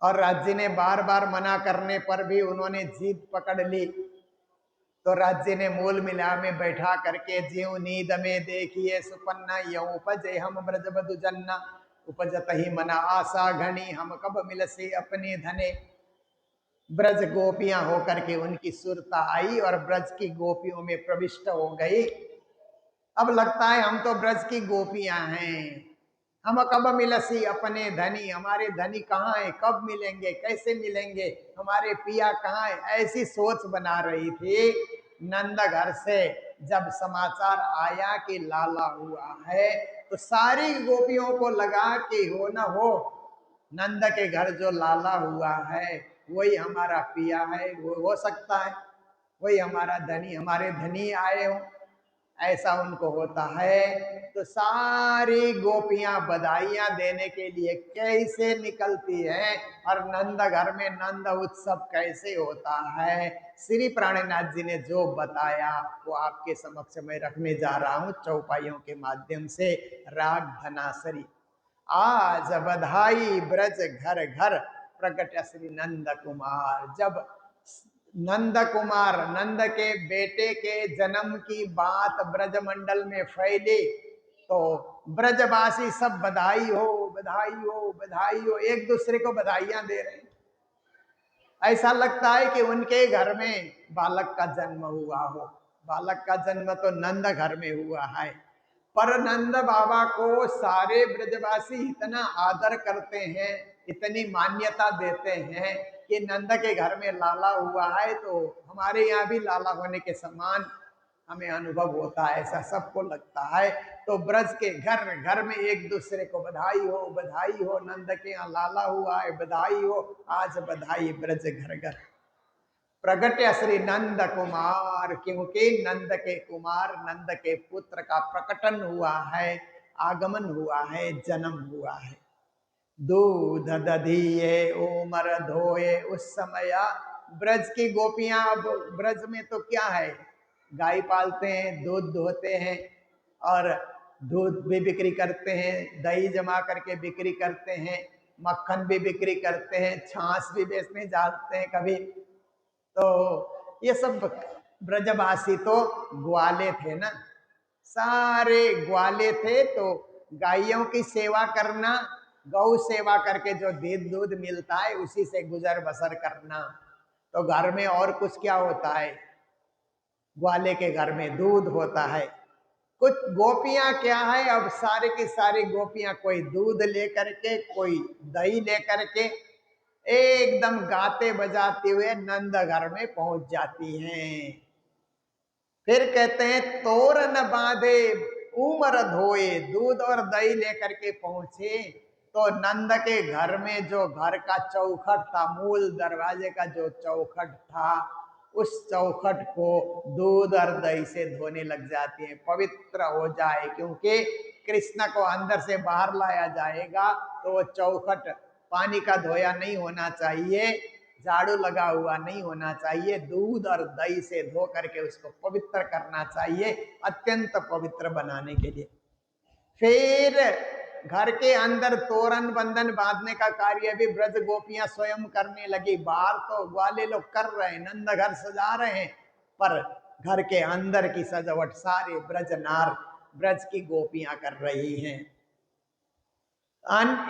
Speaker 4: और राज्य ने बार बार मना करने पर भी उन्होंने जीत पकड़ ली। तो राज्य ने मूल मिला में बैठा करके जीव नींद में देखिए सुपन्ना यऊ उपजे हम ब्रज बधु जन्ना उपजत ही मना आशा घनी हम कब मिलसे अपने धने। ब्रज गोपियां होकर के उनकी सुरता आई और ब्रज की गोपियों में प्रविष्ट हो गई। अब लगता है हम तो ब्रज की गोपियां हैं, हम कब मिलसी अपने धनी, हमारे धनी कहाँ है, कब मिलेंगे, कैसे मिलेंगे, हमारे पिया कहाँ है, ऐसी सोच बना रही थी। नंद घर से जब समाचार आया कि लाला हुआ है तो सारी गोपियों को लगा कि हो न हो नंद के घर जो लाला हुआ है वही हमारा पिया है, वो हो सकता है वही हमारा धनी, हमारे धनी आए हो, ऐसा उनको होता है। तो सारी गोपियां बधाइयां देने के लिए कैसे निकलती हैं और नंद घर में नंद उत्सव कैसे होता है, श्री प्राणनाथ जी ने जो बताया वो आपके समक्ष में रखने जा रहा हूं चौपाइयों के माध्यम से। राग धनासरी। आज बधाई ब्रज घर घर प्रकट श्री नंद कुमार। जब नंद कुमार, नंद के बेटे के जन्म की बात ब्रजमंडल में फैली तो ब्रजवासी सब बधाई हो बधाई हो बधाई हो, एक दूसरे को बधाइयां दे रहे हैं। ऐसा लगता है कि उनके घर में बालक का जन्म हुआ हो। बालक का जन्म तो नंद घर में हुआ है, पर नंद बाबा को सारे ब्रजवासी इतना आदर करते हैं, इतनी मान्यता देते हैं कि नंद के घर में लाला हुआ है तो हमारे यहाँ भी लाला होने के समान हमें अनुभव होता है, ऐसा सबको लगता है। तो ब्रज के घर घर में एक दूसरे को बधाई हो, नंद के यहाँ लाला हुआ है, बधाई हो। आज बधाई ब्रज घर घर प्रगट्य श्री नंद कुमार, क्योंकि नंद के कुमार नंद के पुत्र का प्रकटन हुआ है, आगमन हुआ है, जन्म हुआ है। दूध दधिये उमर धोए उस समय। ब्रज की गोपियां, अब ब्रज में तो क्या है, गाय पालते हैं, दूध दोहते हैं और दूध भी बिक्री करते हैं, दही जमा करके बिक्री करते हैं, मक्खन भी बिक्री करते हैं, छाछ भी बेचने जाते हैं कभी। तो ये सब ब्रजवासी तो ग्वाले थे ना, सारे ग्वाले थे। तो गायों की सेवा करना, गौ सेवा करके जो दूध मिलता है उसी से गुजर बसर करना। तो घर में और कुछ क्या होता है, ग्वाले के घर में दूध होता है। कुछ गोपियां क्या है, अब सारे की सारी गोपियां कोई दूध लेकर के, कोई दही लेकर के एकदम गाते बजाते हुए नंद घर में पहुंच जाती हैं। फिर कहते हैं तोरण बांधे उमर धोए, दूध और दही लेकर के पहुंचे तो नंद के घर में जो घर का चौखट था, मूल दरवाजे का जो चौखट था, उस चौखट को दूध और दही से धोने लग जाती है, पवित्र हो जाए। क्योंकि कृष्ण को अंदर से बाहर लाया जाएगा तो वो चौखट पानी का धोया नहीं होना चाहिए, झाड़ू लगा हुआ नहीं होना चाहिए, दूध और दही से धो करके उसको पवित्र करना चाहिए, अत्यंत पवित्र बनाने के लिए। फिर घर के अंदर तोरण बंधन बांधने का कार्य भी ब्रज गोपियां स्वयं करने लगी। बाहर तो ग्वाले लोग कर रहे हैं, नंद घर सजा रहे हैं, पर घर के अंदर की सजावट सारे ब्रज नार, ब्रज की गोपियां कर रही हैं।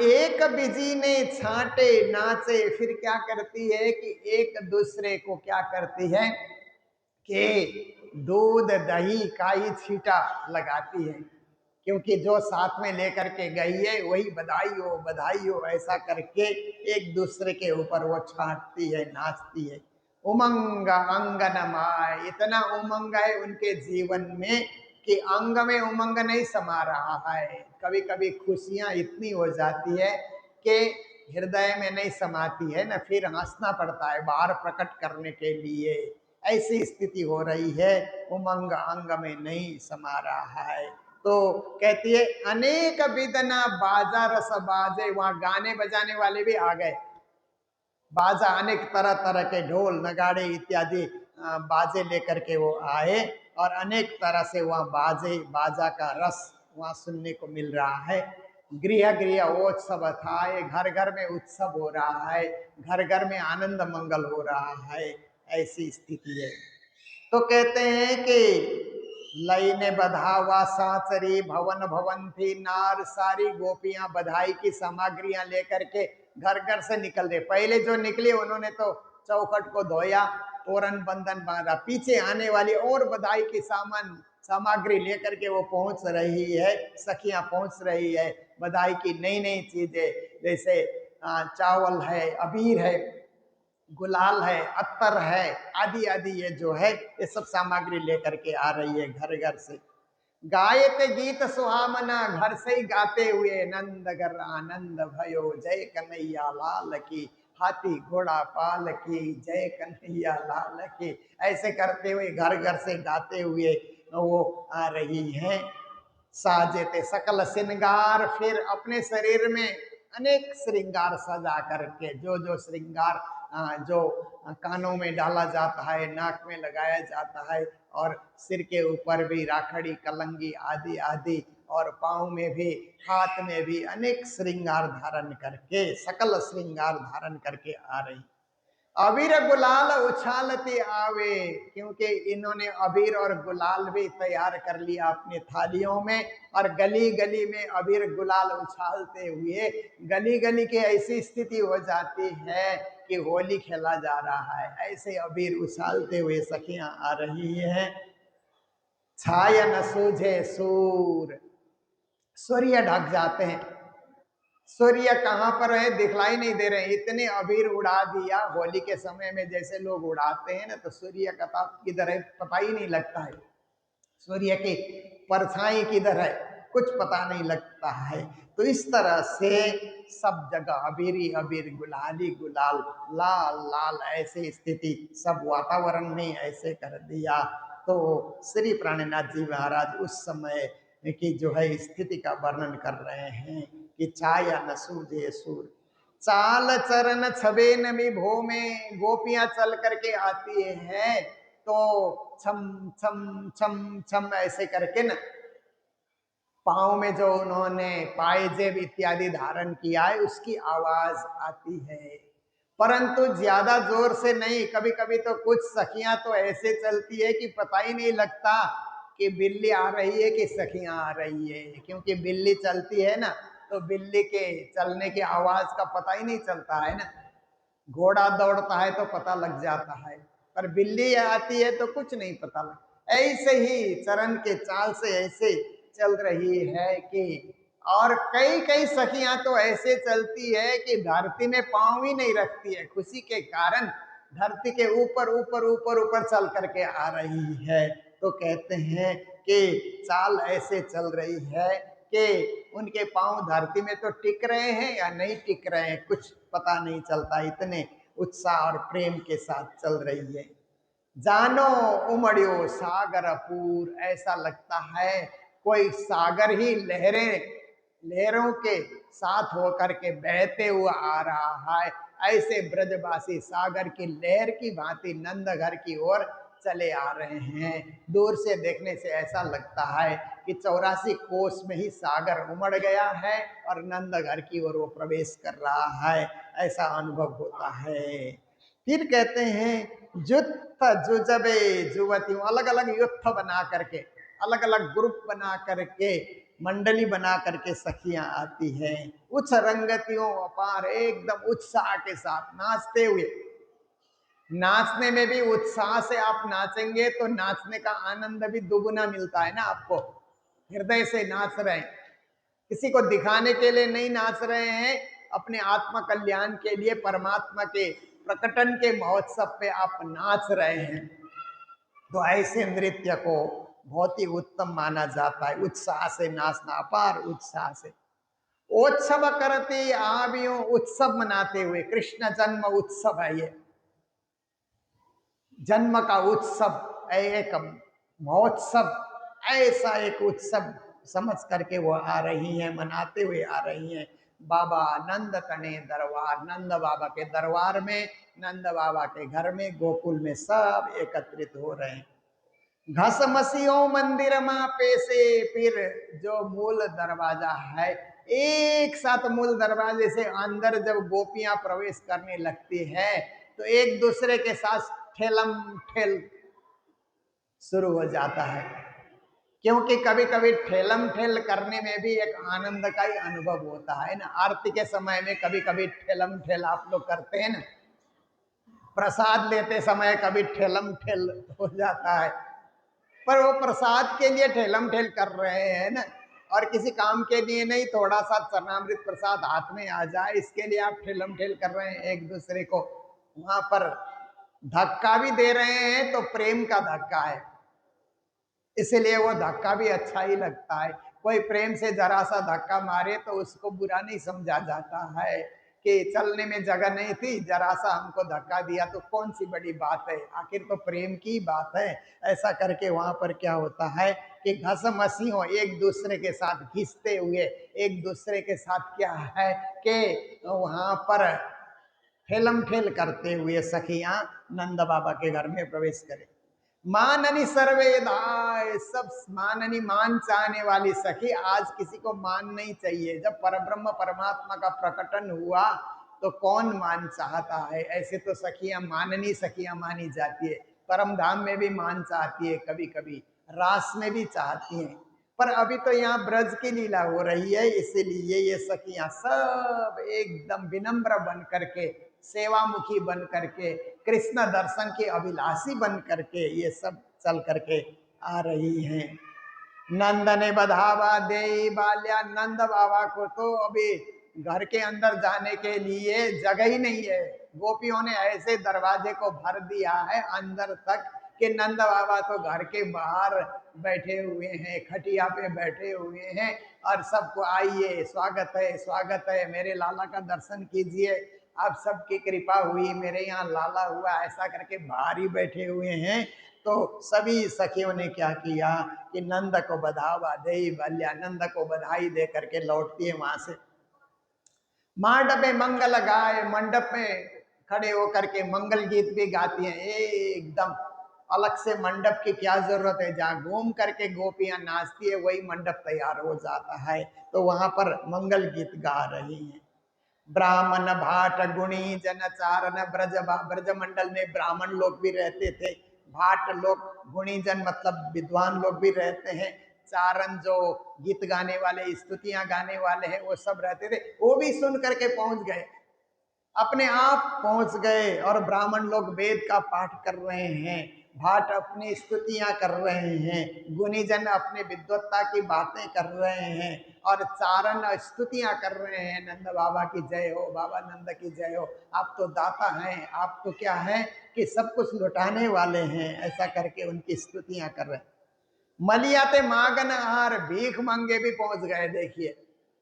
Speaker 4: एक बिजी ने छांटे नाचे, फिर क्या करती है कि एक दूसरे को क्या करती है कि दूध दही का ही छींटा लगाती है। क्योंकि जो साथ में लेकर के गई है वही बधाई हो ऐसा करके एक दूसरे के ऊपर वो छांटती है, नाचती है। उमंग अंगन माय, इतना उमंग है उनके जीवन में कि अंग में उमंग नहीं समा रहा है। कभी कभी खुशियां इतनी हो जाती है कि हृदय में नहीं समाती है ना, फिर हंसना पड़ता है बाहर प्रकट करने के लिए। ऐसी स्थिति हो रही है, उमंग अंग में नहीं समा रहा है। तो कहती है अनेक विदना बाजा रस बाजे, वहां गाने बजाने वाले भी आ गए। बाजा अनेक तरह तरह के ढोल नगाड़े इत्यादि बाजे लेकर के वो आए और अनेक तरह से वहाँ बाजा का रस वहाँ सुनने को मिल रहा है। गृह गृह उत्सव था, ये घर घर में उत्सव हो रहा है, घर घर में आनंद मंगल हो रहा है, ऐसी स्थिति है। तो कहते हैं कि लई ने बधावा साचरी भवन भवन थी नार, सारी गोपियां बधाई की सामग्रियां लेकर के घर घर से निकल रहे। पहले जो निकले उन्होंने तो चौखट को धोया, तोरण बंधन बांधा, पीछे आने वाली और बधाई की सामग्री लेकर के वो पहुंच रही है, सखियां पहुंच रही है। बधाई की नई नई चीजें जैसे चावल है, अबीर है, गुलाल है, अत्तर है, आदि आदि ये जो है ये सब सामग्री लेकर के आ रही है घर घर से। गायते गीत सुहामना, घर से ही गाते हुए नंद घर आनंद भयो, जय कन्हैया लाल की, हाथी घोड़ा पाल की, जय कन्हैया लाल की, ऐसे करते हुए घर घर से गाते हुए वो आ रही हैं। साजेते सकल श्रृंगार, फिर अपने शरीर में अनेक श्रृंगार सजा करके, जो जो श्रृंगार जो कानों में डाला जाता है, नाक में लगाया जाता है, और सिर के ऊपर भी राखड़ी कलंगी आदि आदि, और पाँव में भी, हाथ में भी अनेक श्रृंगार धारण करके, सकल श्रृंगार धारण करके आ रही। अबीर गुलाल उछालते आवे, क्योंकि इन्होंने अबीर और गुलाल भी तैयार कर लिया अपनी थालियों में, और गली गली में अबीर गुलाल उछालते हुए, गली गली की ऐसी स्थिति हो जाती है कि होली खेला जा रहा है, ऐसे अबीर उछालते हुए सखियां आ रही हैं। छाया न सूझे सूर, सूर्य ढक जाते हैं, सूर्य कहाँ पर है दिखलाई नहीं दे रहे, इतने अबीर उड़ा दिया होली के समय में, जैसे लोग उड़ाते हैं ना, तो सूर्य का ताप किधर है पता ही नहीं लगता है, सूर्य की परछाई किधर है कुछ पता नहीं लगता है। तो इस तरह से सब जगह अबीर ही अबीर, गुलाली गुलाल, लाल लाल, ऐसे स्थिति सब वातावरण ने ऐसे कर दिया। तो श्री प्राणनाथ जी महाराज उस समय की जो है स्थिति का वर्णन कर रहे हैं कि छाया न सूझे सूर, चाल चरण छबे नमी भो में, गोपियां चल करके आती हैं तो छम छम छम छम ऐसे करके न पाँव में जो उन्होंने पायजेब इत्यादि धारण किया है उसकी आवाज आती है, परंतु ज्यादा जोर से नहीं। कभी कभी तो कुछ सखियां तो ऐसे चलती है कि पता ही नहीं लगता कि बिल्ली आ रही है कि सखियां आ रही है, क्योंकि बिल्ली चलती है ना तो बिल्ली के चलने की आवाज का पता ही नहीं चलता है ना। घोड़ा दौड़ता है तो पता लग जाता है, पर बिल्ली आती है तो कुछ नहीं पता लगता। ऐसे ही चरण के चाल से ऐसे चल रही है कि, और कई कई सखियां तो ऐसे चलती है कि धरती में पांव ही नहीं रखती है, खुशी के कारण धरती के ऊपर ऊपर ऊपर ऊपर चल करके आ रही है। तो कहते हैं कि चाल ऐसे चल रही है कि उनके पांव धरती में तो टिक रहे हैं या नहीं टिक रहे हैं कुछ पता नहीं चलता, इतने उत्साह और प्रेम के साथ चल रही है। जानो उमड़ियो सागर पूर, ऐसा लगता है कोई सागर ही लहरों के साथ होकर के बहते हुए आ रहा है। ऐसे ब्रजवासी सागर की लहर की भांति नंद घर की ओर चले आ रहे हैं। दूर से देखने से ऐसा लगता है कि 84 कोस में ही सागर उमड़ गया है और नंद घर की ओर वो प्रवेश कर रहा है, ऐसा अनुभव होता है। फिर कहते हैं जुत्थ जुजबे जुवतियों, अलग अलग युत्थ बना करके, अलग अलग ग्रुप बना करके, मंडली बना करके सखियां आती हैं। उच्च रंगतियों अपार, एकदम उत्साह के साथ नाचते हुए। नाचने में भी उत्साह से आप नाचेंगे तो नाचने का आनंद भी दुगुना मिलता है ना आपको। हृदय से नाच रहे हैं, किसी को दिखाने के लिए नहीं नाच रहे हैं, अपने आत्मा कल्याण के लिए, परमात्मा के प्रकटन के महोत्सव पे आप नाच रहे हैं। तो ऐसे नृत्य को बहुत ही उत्तम माना जाता है, उत्साह से नाचना, अपार उत्साह से। उत्सव करते आवियों, उत्सव मनाते हुए, कृष्ण जन्म उत्सव है ये, जन्म का उत्सव, एक महोत्सव, ऐसा एक उत्सव समझ करके वो आ रही हैं, मनाते हुए आ रही हैं। बाबा नंद तने दरबार, नंद बाबा के दरबार में, नंद बाबा के घर में, गोकुल में सब एकत्रित हो रहे हैं। घस मसीहो मंदिर माँ पेसे, फिर जो मूल दरवाजा है, एक साथ मूल दरवाजे से अंदर जब गोपियां प्रवेश करने लगती है तो एक दूसरे के साथ ठेलम ठेल शुरू हो जाता है, क्योंकि कभी कभी ठेलम ठेल करने में भी एक आनंद का ही अनुभव होता है ना। आरती के समय में कभी कभी ठेलम ठेल आप लोग करते हैं ना, प्रसाद लेते समय कभी ठेलम ठेल हो जाता है, पर वो प्रसाद के लिए ठेलम ठेल कर रहे हैं ना, और किसी काम के लिए नहीं, थोड़ा सा चरणामृत प्रसाद हाथ में आ जाए इसके लिए आप ठेलम ठेल कर रहे हैं एक दूसरे को। वहां पर धक्का भी दे रहे हैं तो प्रेम का धक्का है, इसलिए वो धक्का भी अच्छा ही लगता है। कोई प्रेम से जरा सा धक्का मारे तो उसको बुरा नहीं समझा जाता है कि चलने में जगह नहीं थी, जरा सा हमको धक्का दिया तो कौन सी बड़ी बात है, आखिर तो प्रेम की बात है। ऐसा करके वहां पर क्या होता है कि घस मसीहों, एक दूसरे के साथ घिसते हुए, एक दूसरे के साथ क्या है कि वहां पर ठेलम ठेल करते हुए सखियां नंद बाबा के घर में प्रवेश करें। माननी सर्वेदाय, सब माननी, मान चाहने वाली सखी, आज किसी को मान नहीं चाहिए। जब परब्रह्म परमात्मा का प्रकटन हुआ तो कौन मान चाहता है, ऐसे तो सखियां माननी सखियां मानी जाती है। परम धाम में भी मान चाहती है, कभी कभी रास में भी चाहती हैं, पर अभी तो यहाँ ब्रज की लीला हो रही है, इसीलिए ये सखियां सब एकदम विनम्र बन करके, सेवामुखी बन करके, कृष्ण दर्शन की अभिलाषी बन करके ये सब चल करके आ रही हैं। नंद ने बधावा दे बाल्या, नंद बाबा को तो अभी घर के अंदर जाने के लिए जगह ही नहीं है। गोपियों ने ऐसे दरवाजे को भर दिया है अंदर तक कि नंद बाबा तो घर के बाहर बैठे हुए हैं, खटिया पे बैठे हुए हैं, और सबको आइए, स्वागत है, मेरे लाला का दर्शन कीजिए, आप सबकी कृपा हुई, मेरे यहाँ लाला हुआ, ऐसा करके बाहर ही बैठे हुए हैं। तो सभी सखियों ने क्या किया कि नंद को बधावा दे बल्या, नंद को बधाई दे करके लौटती है वहां से। मंडप में मंगल गाए, मंडप में खड़े होकर के मंगल गीत भी गाती हैं एकदम। अलग से मंडप की क्या जरूरत है, जहाँ घूम करके गोपियां नाचती है वही मंडप तैयार हो जाता है। तो वहां पर मंगल गीत गा रही हैं। ब्राह्मण भाट गुणी जन चारण ब्रज मंडल में ब्राह्मण लोग भी रहते थे, भाट लोग गुणीजन मतलब विद्वान लोग भी रहते हैं, चारण जो गीत गाने वाले स्तुतियां गाने वाले हैं वो सब रहते थे। वो भी सुन करके पहुंच गए, अपने आप पहुंच गए और ब्राह्मण लोग वेद का पाठ कर रहे हैं, भाट अपनी स्तुतियां कर रहे हैं, गुणीजन अपने विद्वत्ता की बातें कर रहे हैं और चारण स्तुतियां कर रहे हैं, नंद बाबा की जय हो, बाबा नंद की जय हो, आप तो दाता हैं, आप तो क्या है कि सब कुछ लुटाने वाले हैं, ऐसा करके उनकी स्तुतियां कर रहे हैं। मलियाते मागन आहार भीख मंगे भी पहुंच गए, देखिए,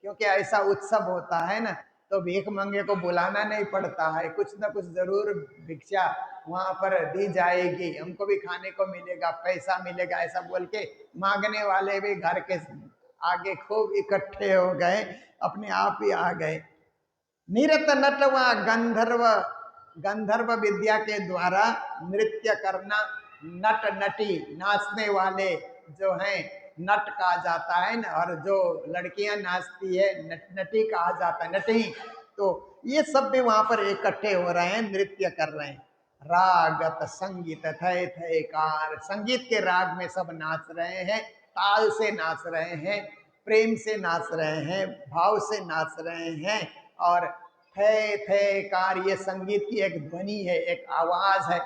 Speaker 4: क्योंकि ऐसा उत्सव होता है ना, तो भीख मंगे को बुलाना नहीं पड़ता है, कुछ ना कुछ जरूर भिक्षा वहां पर दी जाएगी, हमको भी खाने को मिलेगा, पैसा मिलेगा, ऐसा बोल के मांगने वाले भी घर के आगे खूब इकट्ठे हो गए, अपने आप ही आ गए। निरत नटवा गंधर्व, गंधर्व विद्या के द्वारा नृत्य करना, नट नटी नाचने वाले जो हैं नट कहा जाता है ना, और जो लड़कियां नाचती है नट नटी कहा जाता है, नटी। तो ये सब भी वहां पर इकट्ठे हो रहे हैं, नृत्य कर रहे हैं। रागत संगीत थे थे कार, संगीत के राग में सब नाच रहे हैं, ताल से नाच रहे हैं, प्रेम से नाच रहे हैं, भाव से नाच रहे हैं। और थे कार ये संगीत की एक ध्वनि है, एक आवाज है।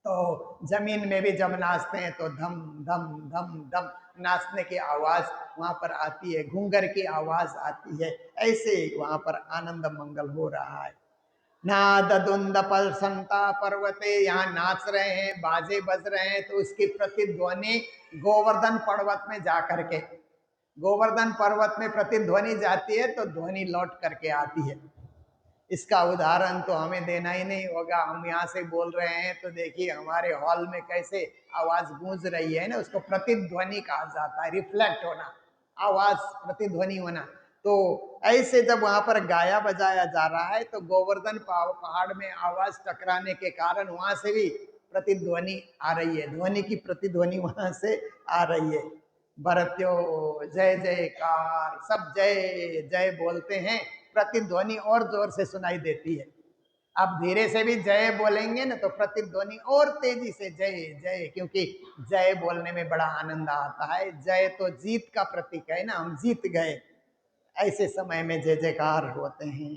Speaker 4: तो जमीन में भी जब नाचते हैं तो धम धम धम धम नाचने की आवाज वहां पर आती है, घूंगर की आवाज आती है, ऐसे वहां पर आनंद मंगल हो रहा है। नाद दुंद पल संता पर्वते, यहाँ नाच रहे हैं, बाजे बज रहे हैं, तो उसकी प्रतिध्वनि गोवर्धन पर्वत में जा करके, गोवर्धन पर्वत में प्रतिध्वनि जाती है तो ध्वनि लौट करके आती है। इसका उदाहरण तो हमें देना ही नहीं होगा, हम यहाँ से बोल रहे हैं तो देखिए हमारे हॉल में कैसे आवाज गूंज रही है ना, उसको प्रतिध्वनि कहा जाता है, रिफ्लेक्ट होना, आवाज प्रतिध्वनि होना। तो ऐसे जब वहां पर गाया बजाया जा रहा है तो गोवर्धन पहाड़ में आवाज टकराने के कारण वहां से भी प्रतिध्वनि आ रही है, ध्वनि की प्रतिध्वनि वहां से आ रही है। भरत्यो जय जयकार, सब जय जय बोलते हैं, प्रतिध्वनि और जोर से सुनाई देती है। आप धीरे से भी जय बोलेंगे ना तो प्रतिध्वनि और तेजी से जय जय, क्योंकि जय बोलने में बड़ा आनंद आता है, जय तो जीत का प्रतीक है ना, हम जीत गए, ऐसे समय में जय जयकार होते हैं।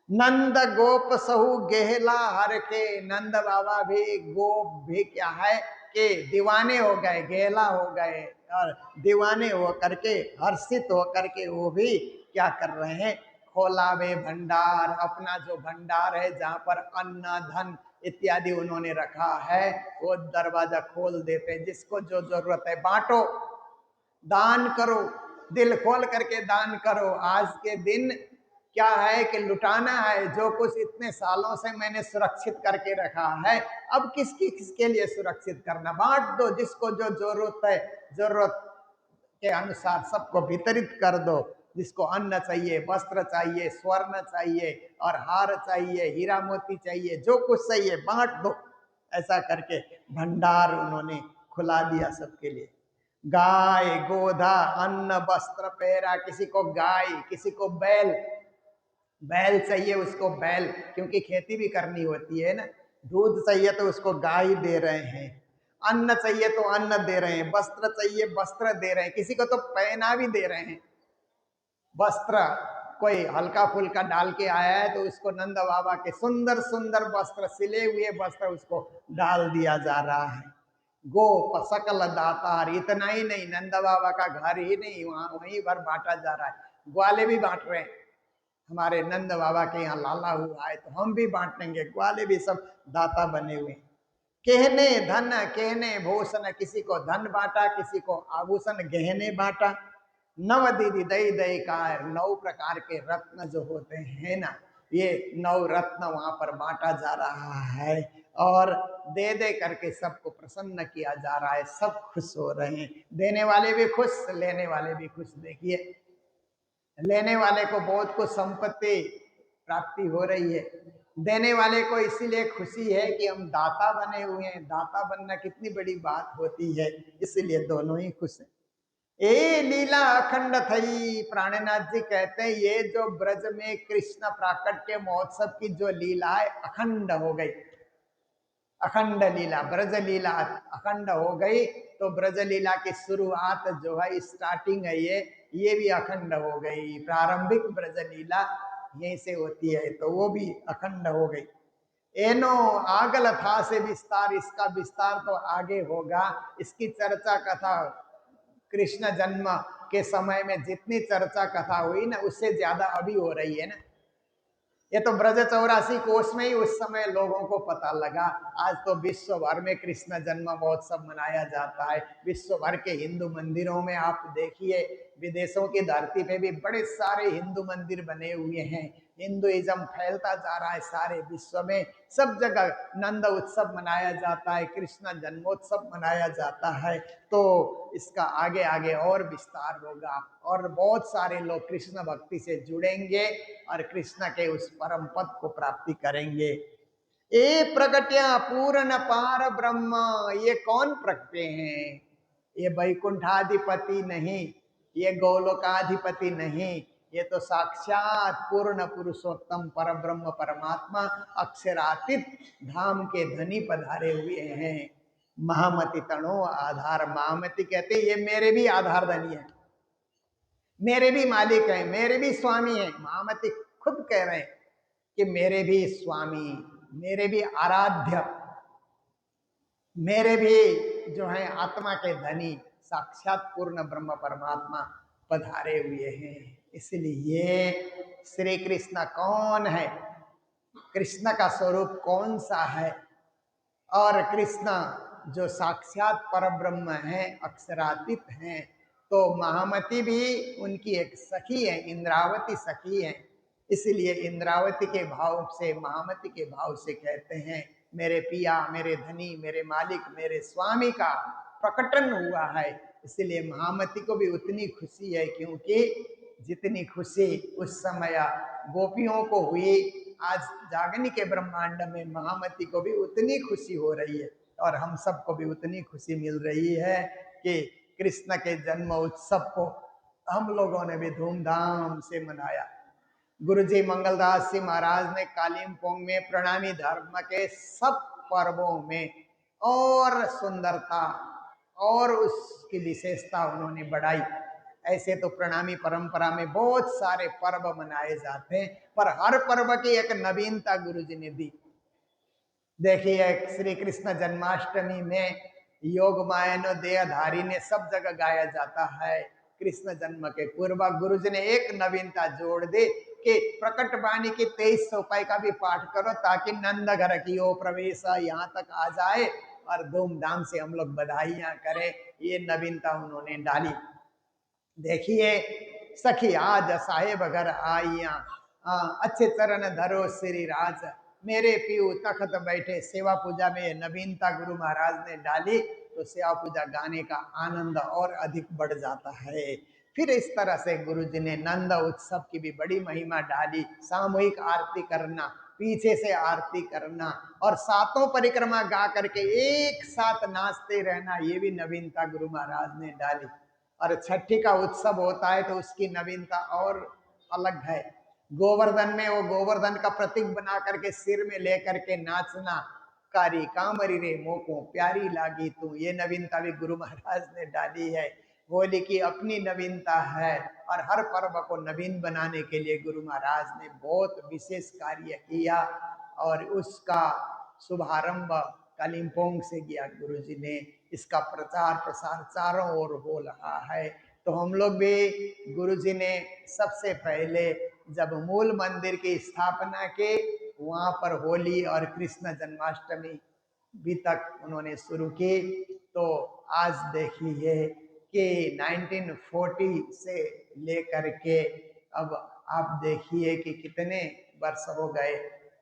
Speaker 4: नंद गोप सहु गेहला हर के, नंद बाबा भी गोप भी क्या है कि दीवाने हो गए, गेहला हो गए, और दीवाने हो करके हर्षित हो करके वो भी क्या कर रहे हैं, खोला वे भंडार, अपना जो भंडार है जहाँ पर अन्न धन इत्यादि उन्होंने रखा है वो दरवाजा खोल देते हैं, जिसको जो जरूरत है बांटो, दान करो, दिल खोल करके दान करो। आज के दिन क्या है कि लुटाना है, जो कुछ इतने सालों से मैंने सुरक्षित करके रखा है, अब किसके लिए सुरक्षित करना, बांट दो, जिसको जो जरूरत है जरूरत के अनुसार सबको वितरित कर दो। जिसको अन्न चाहिए, वस्त्र चाहिए, स्वर्ण चाहिए और हार चाहिए, हीरा मोती चाहिए, जो कुछ चाहिए बांट दो, ऐसा करके भंडार उन्होंने खुला दिया सबके लिए। गाय गोधा अन्न वस्त्र पहरा, किसी को गाय, किसी को बैल, बैल चाहिए उसको बैल, क्योंकि खेती भी करनी होती है ना, दूध चाहिए तो उसको गाय दे रहे हैं, अन्न चाहिए तो अन्न दे रहे हैं, वस्त्र चाहिए वस्त्र दे रहे हैं, किसी को तो पहना भी दे रहे हैं वस्त्र, कोई हल्का फुल्का डाल के आया है तो उसको नंद बाबा के सुंदर सुंदर वस्त्र, सिले हुए वस्त्र उसको डाल दिया जा रहा है। गोप सकल दातार, इतना ही नहीं, नंद बाबा का घर ही नहीं, वहां वहीं भर बांटा जा रहा है, ग्वाले भी बांट रहे हैं, हमारे नंद बाबा के यहाँ लाला हुआ है तो हम भी बांटेंगे, ग्वाले भी सब दाता बने हुए। कहने धन कहने भूषण, किसी को धन बांटा, किसी को आभूषण गहने बांटा। नव दीदी दई दई का, 9 प्रकार के रत्न जो होते हैं ना, ये 9 रत्न वहां पर बांटा जा रहा है और दे दे करके सबको प्रसन्न किया जा रहा है, सब खुश हो रहे हैं, देने वाले भी खुश, लेने वाले भी खुश। देखिए लेने वाले को बहुत कुछ संपत्ति प्राप्ति हो रही है, देने वाले को इसीलिए खुशी है कि हम दाता बने हुए हैं। दाता बनना कितनी बड़ी बात होती है, इसीलिए दोनों ही खुश हैं। ए लीला अखंड थई, प्राणनाथ जी कहते हैं ये जो ब्रज में कृष्ण प्राकट्य महोत्सव की जो लीला है अखंड हो गई। अखंड लीला, ब्रज लीला अखंड हो गई। तो ब्रज लीला की शुरुआत जो है, स्टार्टिंग है ये भी अखंड हो गई। प्रारंभिक ब्रज लीला यहीं से होती है, तो वो भी अखंड हो गई। एनो आगल था से विस्तार, इसका विस्तार तो आगे होगा। इसकी चर्चा कथा कृष्ण जन्म के समय में जितनी चर्चा कथा हुई ना, उससे ज्यादा अभी हो रही है ना। ये तो ब्रज 84 कोष में ही उस समय लोगों को पता लगा। आज तो विश्व भर में कृष्ण जन्म महोत्सव मनाया जाता है। विश्व भर के हिंदू मंदिरों में आप देखिए, विदेशों की धरती पे भी बड़े सारे हिंदू मंदिर बने हुए हैं। हिंदुइज्म फैलता जा रहा है सारे विश्व में। सब जगह नंद उत्सव मनाया जाता है, कृष्ण जन्मोत्सव मनाया जाता है। तो इसका आगे आगे और विस्तार होगा और बहुत सारे लोग कृष्ण भक्ति से जुड़ेंगे और कृष्ण के उस परम पद को प्राप्ति करेंगे। ए प्रगट्या पूर्ण पार ब्रह्म, ये कौन प्रगटे हैं? ये वैकुंठाधिपति नहीं, ये गोलोकाधिपति नहीं, ये तो साक्षात पूर्ण पुरुषोत्तम पर ब्रह्म परमात्मा अक्षरातीत धाम के धनी पधारे हुए हैं। महामति तणो आधार, महामति कहते ये मेरे भी आधार धनी है, मेरे भी मालिक हैं, मेरे भी स्वामी हैं। महामति खुद कह रहे हैं कि मेरे भी स्वामी, मेरे भी आराध्य, मेरे भी जो है आत्मा के धनी साक्षात पूर्ण ब्रह्म परमात्मा पधारे हुए हैं। इसलिए श्री कृष्ण कौन है, कृष्ण का स्वरूप कौन सा है? और कृष्ण जो साक्षात परब्रह्म है, अक्षरातीत हैं। तो महामति भी उनकी एक सखी है, इंद्रावती सखी है। इसलिए इंद्रावती के भाव से, महामति के भाव से कहते हैं मेरे पिया, मेरे धनी, मेरे मालिक, मेरे स्वामी का प्रकटन हुआ है। इसलिए महामति को भी उतनी खुशी है, क्योंकि जितनी खुशी उस समय गोपियों को हुई, आज जागनी के ब्रह्मांड में महामति को भी उतनी खुशी हो रही है। और हम सबको भी उतनी खुशी मिल रही है कि कृष्ण के जन्म उत्सव को हम लोगों ने भी धूमधाम से मनाया। गुरु जी मंगलदास जी महाराज ने कालिम्पोंग में प्रणामी धर्म के सब पर्वों में और सुंदरता और उसकी विशेषता उन्होंने बढ़ाई। ऐसे तो प्रणामी परंपरा में बहुत सारे पर्व मनाए जाते हैं, पर हर पर्व की एक नवीनता गुरु जी ने दी। देखिए श्री कृष्ण जन्माष्टमी में योग मायनो देहधारी ने सब जगह गाया जाता है। कृष्ण जन्म के पूर्व गुरु जी ने एक नवीनता जोड़ दी कि प्रकट वाणी की 23 चौपाई का भी पाठ करो, ताकि नंद घर की ओ प्रवेश यहाँ तक आ जाए और धूमधाम से हम लोग बधाइयां करें। ये नवीनता उन्होंने डाली। देखिए सखी आज साहेब घर आइया, अच्छे चरण धरो श्री राज, मेरे पीऊ तखत बैठे। सेवा पूजा में नवीनता गुरु महाराज ने डाली, तो सेवा पूजा गाने का आनंद और अधिक बढ़ जाता है। फिर इस तरह से गुरु जी ने नंद उत्सव की भी बड़ी महिमा डाली। सामूहिक आरती करना, पीछे से आरती करना और सातों परिक्रमा गा करके एक साथ नाचते रहना, ये भी नवीनता गुरु महाराज ने डाली। और छठी का उत्सव होता है तो उसकी नवीनता और अलग है। गोवर्धन में वो गोवर्धन का प्रतीक बना करके सिर में लेकर के नाचना, कारी कामरी रे मोको प्यारी लागी तू, ये नवीनता भी गुरु महाराज ने डाली है। होली की अपनी नवीनता है और हर पर्व को नवीन बनाने के लिए गुरु महाराज ने बहुत विशेष कार्य किया और उसका शुभारंभ कालिम्पोंग से किया गुरु जी ने। इसका प्रचार प्रसार चारों ओर हो रहा है। तो हम लोग भी गुरु जी ने सबसे पहले जब मूल मंदिर की स्थापना की, वहाँ पर होली और कृष्ण जन्माष्टमी भी तक उन्होंने शुरू की। तो आज देखिए कि 1940 से लेकर के अब आप देखिए कि कितने वर्ष हो गए।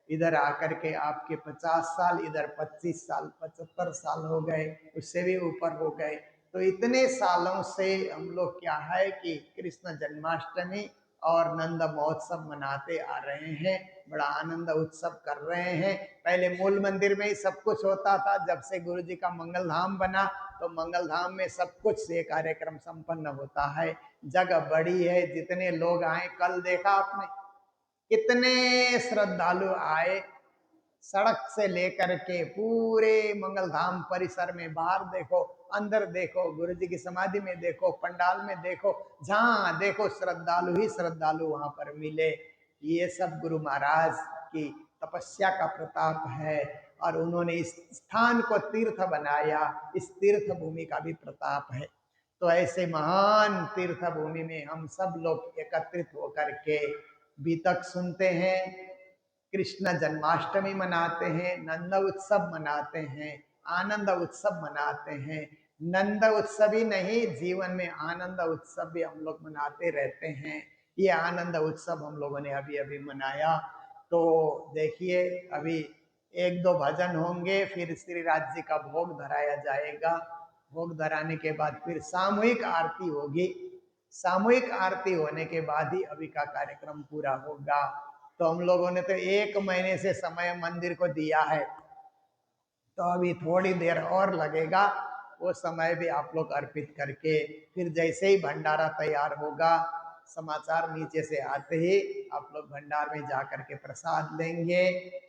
Speaker 4: इधर आकर के आपके 50 साल, इधर 25 साल, 75 साल हो गए, उससे भी ऊपर हो गए। तो इतने सालों से हम लोग क्या है कि कृष्ण जन्माष्टमी और नंद महोत्सव मनाते आ रहे हैं, बड़ा आनंद उत्सव कर रहे हैं। पहले मूल मंदिर में ही सब कुछ होता था, जब से गुरु जी का मंगल धाम बना तो मंगल धाम में सब कुछ से कार्यक्रम संपन्न होता है। जगह बड़ी है, जितने लोग आए, कल देखा आपने कितने श्रद्धालु आए, सड़क से लेकर के पूरे मंगल धाम परिसर में, बाहर देखो, अंदर देखो, गुरु जी की समाधि में देखो, पंडाल में देखो, जहां देखो श्रद्धालु ही श्रद्धालु वहां पर मिले। ये सब गुरु महाराज की तपस्या का प्रताप है और उन्होंने इस स्थान को तीर्थ बनाया, इस तीर्थ भूमि का भी प्रताप है। तो ऐसे महान तीर्थ भूमि में हम सब लोग एकत्रित होकर के बीतक सुनते हैं, कृष्ण जन्माष्टमी मनाते हैं, नंद उत्सव मनाते हैं, आनंद उत्सव मनाते हैं। नंद उत्सव ही नहीं, जीवन में आनंद उत्सव भी हम लोग मनाते रहते हैं। ये आनंद उत्सव हम लोगों ने अभी अभी मनाया। तो देखिए, अभी एक दो भजन होंगे, फिर श्री राज जी का भोग धराया जाएगा। भोग धराने के बाद फिर सामूहिक आरती होगी। सामूहिक आरती होने के बाद ही अभी का कार्यक्रम पूरा होगा। तो हम लोगों ने तो 1 महीने से समय मंदिर को दिया है, तो अभी थोड़ी देर और लगेगा, वो समय भी आप लोग अर्पित करके फिर जैसे ही भंडारा तैयार होगा, समाचार नीचे से आते ही आप लोग भंडार में जा कर के प्रसाद लेंगे।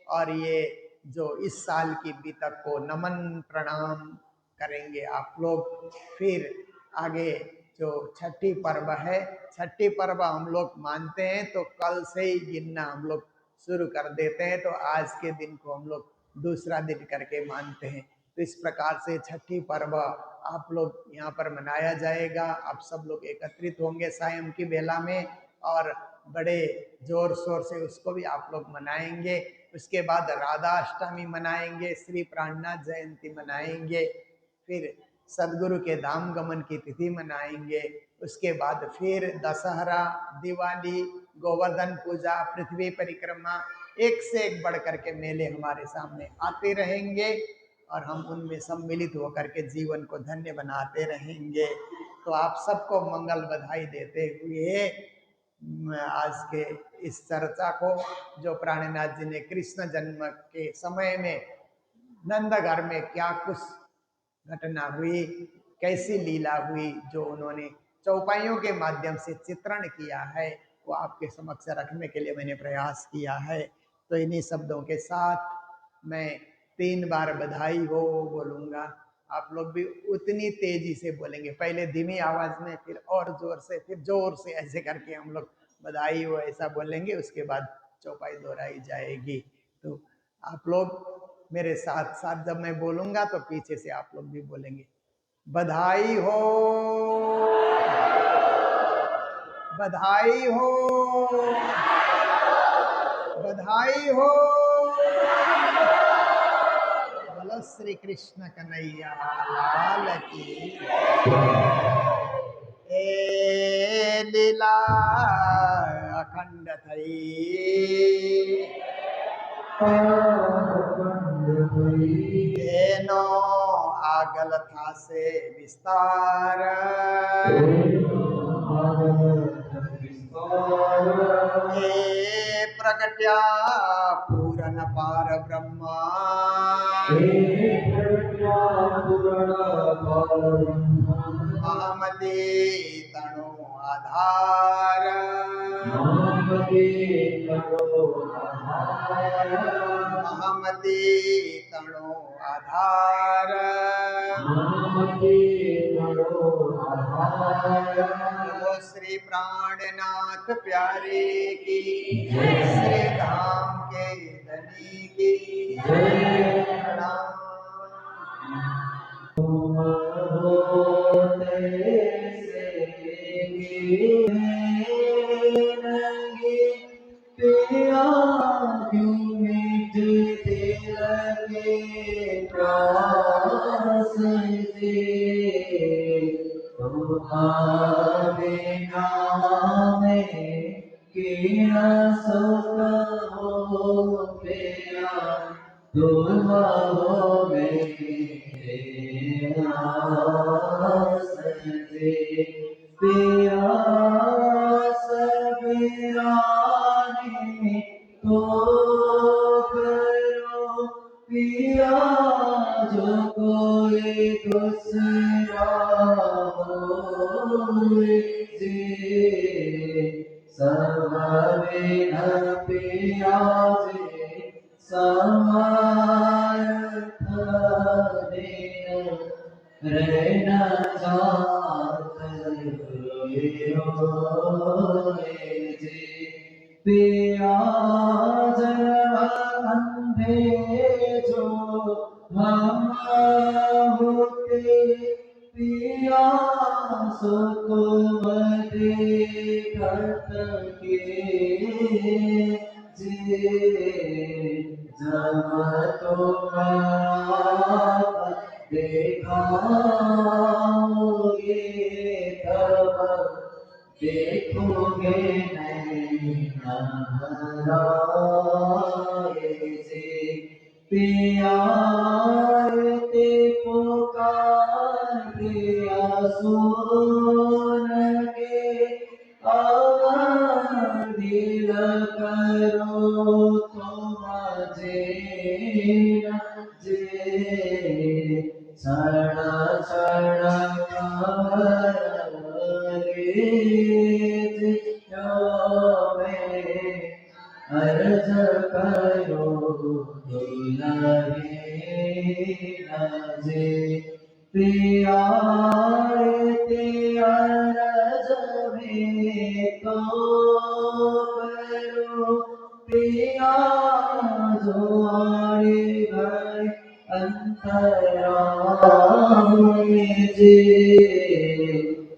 Speaker 4: और ये जो इस साल की बीतक को नमन प्रणाम करेंगे आप लोग। फिर आगे जो छठी पर्व है, छठी पर्व हम लोग मानते हैं तो कल से ही गिनना हम लोग शुरू कर देते हैं, तो आज के दिन को हम लोग दूसरा दिन करके मानते हैं। तो इस प्रकार से छठी पर्व आप लोग यहाँ पर मनाया जाएगा। आप सब लोग एकत्रित होंगे सायं की बेला में और बड़े जोर शोर से उसको भी आप लोग मनाएंगे। उसके बाद राधा अष्टमी मनाएंगे, श्री प्राणनाथ जयंती मनाएंगे, फिर सदगुरु के धाम गमन की तिथि मनाएंगे। उसके बाद फिर दशहरा, दिवाली, गोवर्धन पूजा, पृथ्वी परिक्रमा, एक से एक बढ़ करके मेले हमारे सामने आते रहेंगे और हम उनमें सम्मिलित होकर के जीवन को धन्य बनाते रहेंगे। तो आप सबको मंगल बधाई देते हुए आज के इस चर्चा को, जो प्राणनाथ जी ने कृष्ण जन्म के समय में नंदघर में क्या कुछ घटना हुई, कैसी लीला हुई, जो उन्होंने चौपाइयों के माध्यम से चित्रण किया है, वो आपके समक्ष रखने के लिए मैंने प्रयास किया है। तो इन्हीं शब्दों के साथ मैं 3 बार बधाई हो बोलूँगा। आप लोग भी उतनी तेजी से बोलेंगे, पहले धीमी आवाज में, फिर और जोर से, फिर जोर से, ऐसे करके हम लोग बधाई हो ऐसा बोलेंगे। उसके बाद चौपाई दोहराई जाएगी। तो आप लोग मेरे साथ साथ जब मैं बोलूँगा तो पीछे से आप लोग भी बोलेंगे, बधाई हो, बधाई हो, बधाई हो। बोलो श्री कृष्ण कन्हैया लाल की। ए लीला अखंड थई, एनो आगल था से विस्तार, ए प्रगट्या पूरन पार ब्रह्मा, महमती तणु आधार, महमती तणु आधार, बोलो श्री प्राणनाथ प्यारे की, श्री धाम के धनी की प्रणाम।
Speaker 3: तो करो पिया जो कोई दूसरा होए जे सर्वविघ्न पिया जे समर्थ देन रहना चाहते जी पिया जन्म अंधे जो हम होते पिया सो तुम देखत के जे जब तुम देखोगे तब देखोगे नहीं हराए जे पिया ते पुकार पिया सुन के दिल करो तुम जे क्षण क्षण अर्ज करो दुलहे जे पिया ते अर्ज में तो करो पिया जो आड़े गए अंतराए जे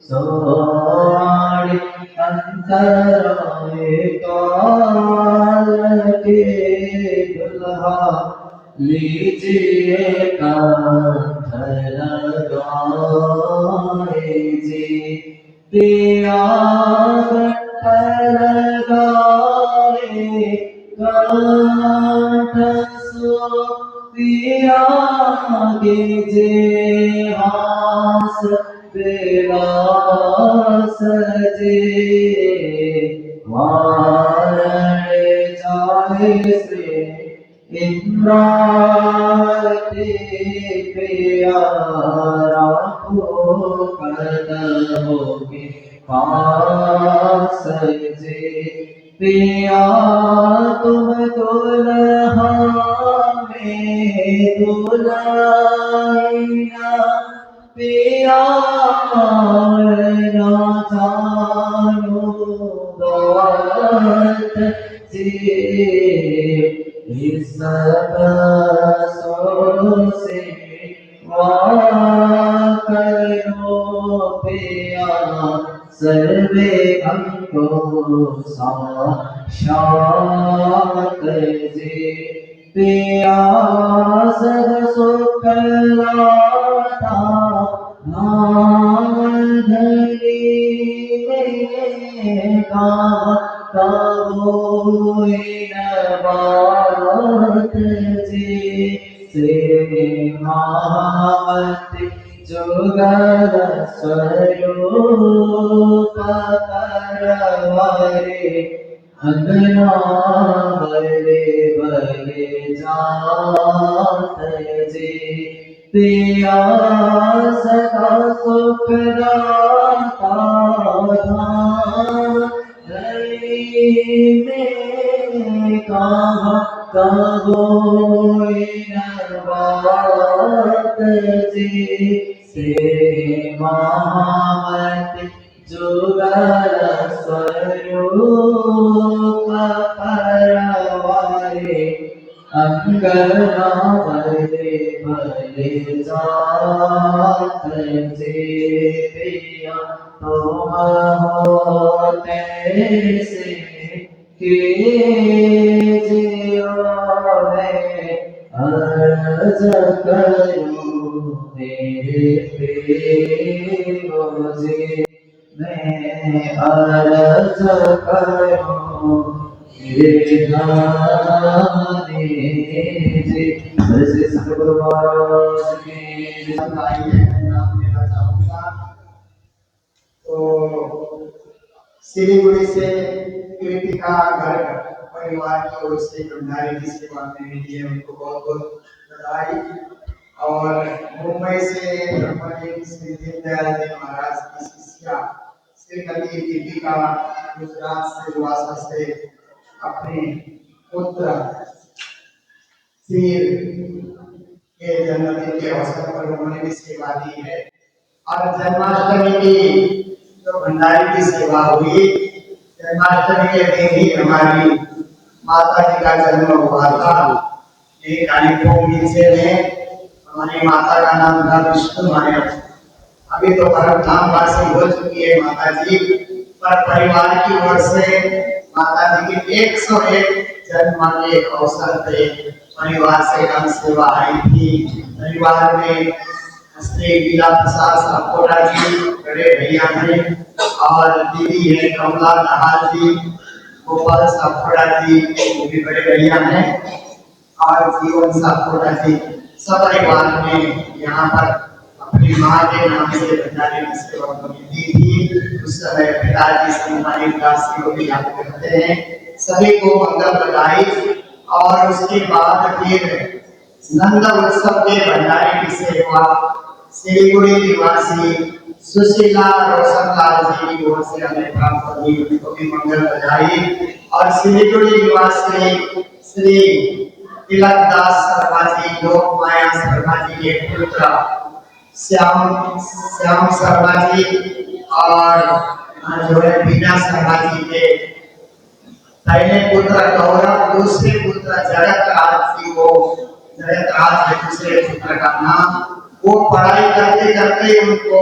Speaker 3: सोआड़े अंतराए काल के दुल्हा लीजिए कंठ लगाए जी पिया कंठ लगाए कंठ सो पिया के जे हास विलास जे वारण जाए से इंद्राते पिया राखो कदमों के पास जे पिया तुम दुल्हा में दुल्हनिया पिया ना जानो बात जे इस बरसों से करो पिया सर्वे अंको साक्षात जे पिया सब सुख लाता धरी में का बात जी से महामति जुगल स्वरूप करवारे अंगना बले बले जात जी पिया सदा सुख दाता में कहाँ कहोई न बात जी से महामति जुगल स्वरूप परवारे अंगना बले बले जात जे पिया तुम होते से के जियो अर्ज करो मेरे प्रेम जे मैं अर्ज करो मेरे गाने जे ऐसे सतगुरु महाराज की नाम लेना चाहूँगा। तो सिलीगुड़ी से
Speaker 4: कृतिका गर्ग परिवार की ओर से भंडारी जी सेवा में लिए उनको बहुत बहुत बधाई। और मुंबई से ब्रह्मलीन श्री दीनदयाल जी महाराज की शिष्या श्रीमती दीपिका गुजरात से वासा से अपने पुत्र सिर के जन्मदिन के अवसर पर उन्होंने भी सेवा दी है। और जन्माष्टमी की जो भंडारी की सेवा हुई, जन्माष्टमी के दिन ही हमारी माता जी का जन्म हुआ था। ये कालीपोंग नीचे में हमारी माता का नाम था विष्णु माया। अभी तो परम धामवासी हो चुकी है माता जी, पर परिवार की ओर से माता जी की 101 जन्म के अवसर पे परिवार से हम सेवा आई थी। परिवार में श्री लीला प्रसाद सापोरा जी बड़े भैया हैं, और दीदी है कमला नहाल जी, गोपाल सापोरा जी वो भी बड़े भैया हैं, और जीवन सापोरा जी सब परिवार में यहाँ पर अपनी माँ के नाम से भंडारी की सेवा दी थी। उस समय पिताजी सम्मानित दास को भी याद करते हैं। सभी को मंगल बधाई। और उसके बाद फिर नंद उत्सव के भंडारी की सेवा सिलीगुड़ी निवासी सुशीला रोशनलाल जी की ओर से हमें प्राप्त हुई, उनको भी मंगल बधाई। और सिलीगुड़ी निवासी श्री तिलक दास शर्मा जी, लोक माया शर्मा जी के पुत्र श्याम शर्मा जी, और जो है बीना शर्मा जी के पहले पुत्र गौरव, दूसरे पुत्र जगत राज जी को, जगत राज है दूसरे पुत्र का नाम। वो पढ़ाई करते करते उनको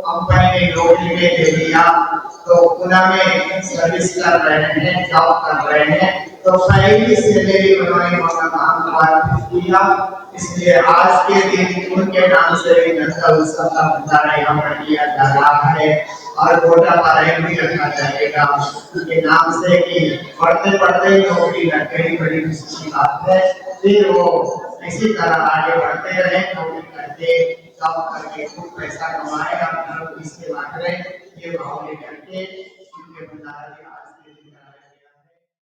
Speaker 4: कंपनी में नौकरी में दे दिया, तो पुणे में सर्विस कर रहे हैं, जॉब कर रहे हैं। तो पहली सैलरी उन्होंने नाम किया, इसलिए आज के दिन उनके नाम से नंद उत्सव का भंडारा यहाँ पर किया जा रहा है। और गोटा पारायण भी रखा जाएगा उनके नाम से कि पढ़ते पढ़ते नौकरी लग गई, बड़ी खुशी की बात है। फिर वो इसी तरह आगे बढ़ते रहे, नौकरी करके जॉब करके खूब पैसा कमाए और इसके बाद ये भाव लेकर के उनके भंडारा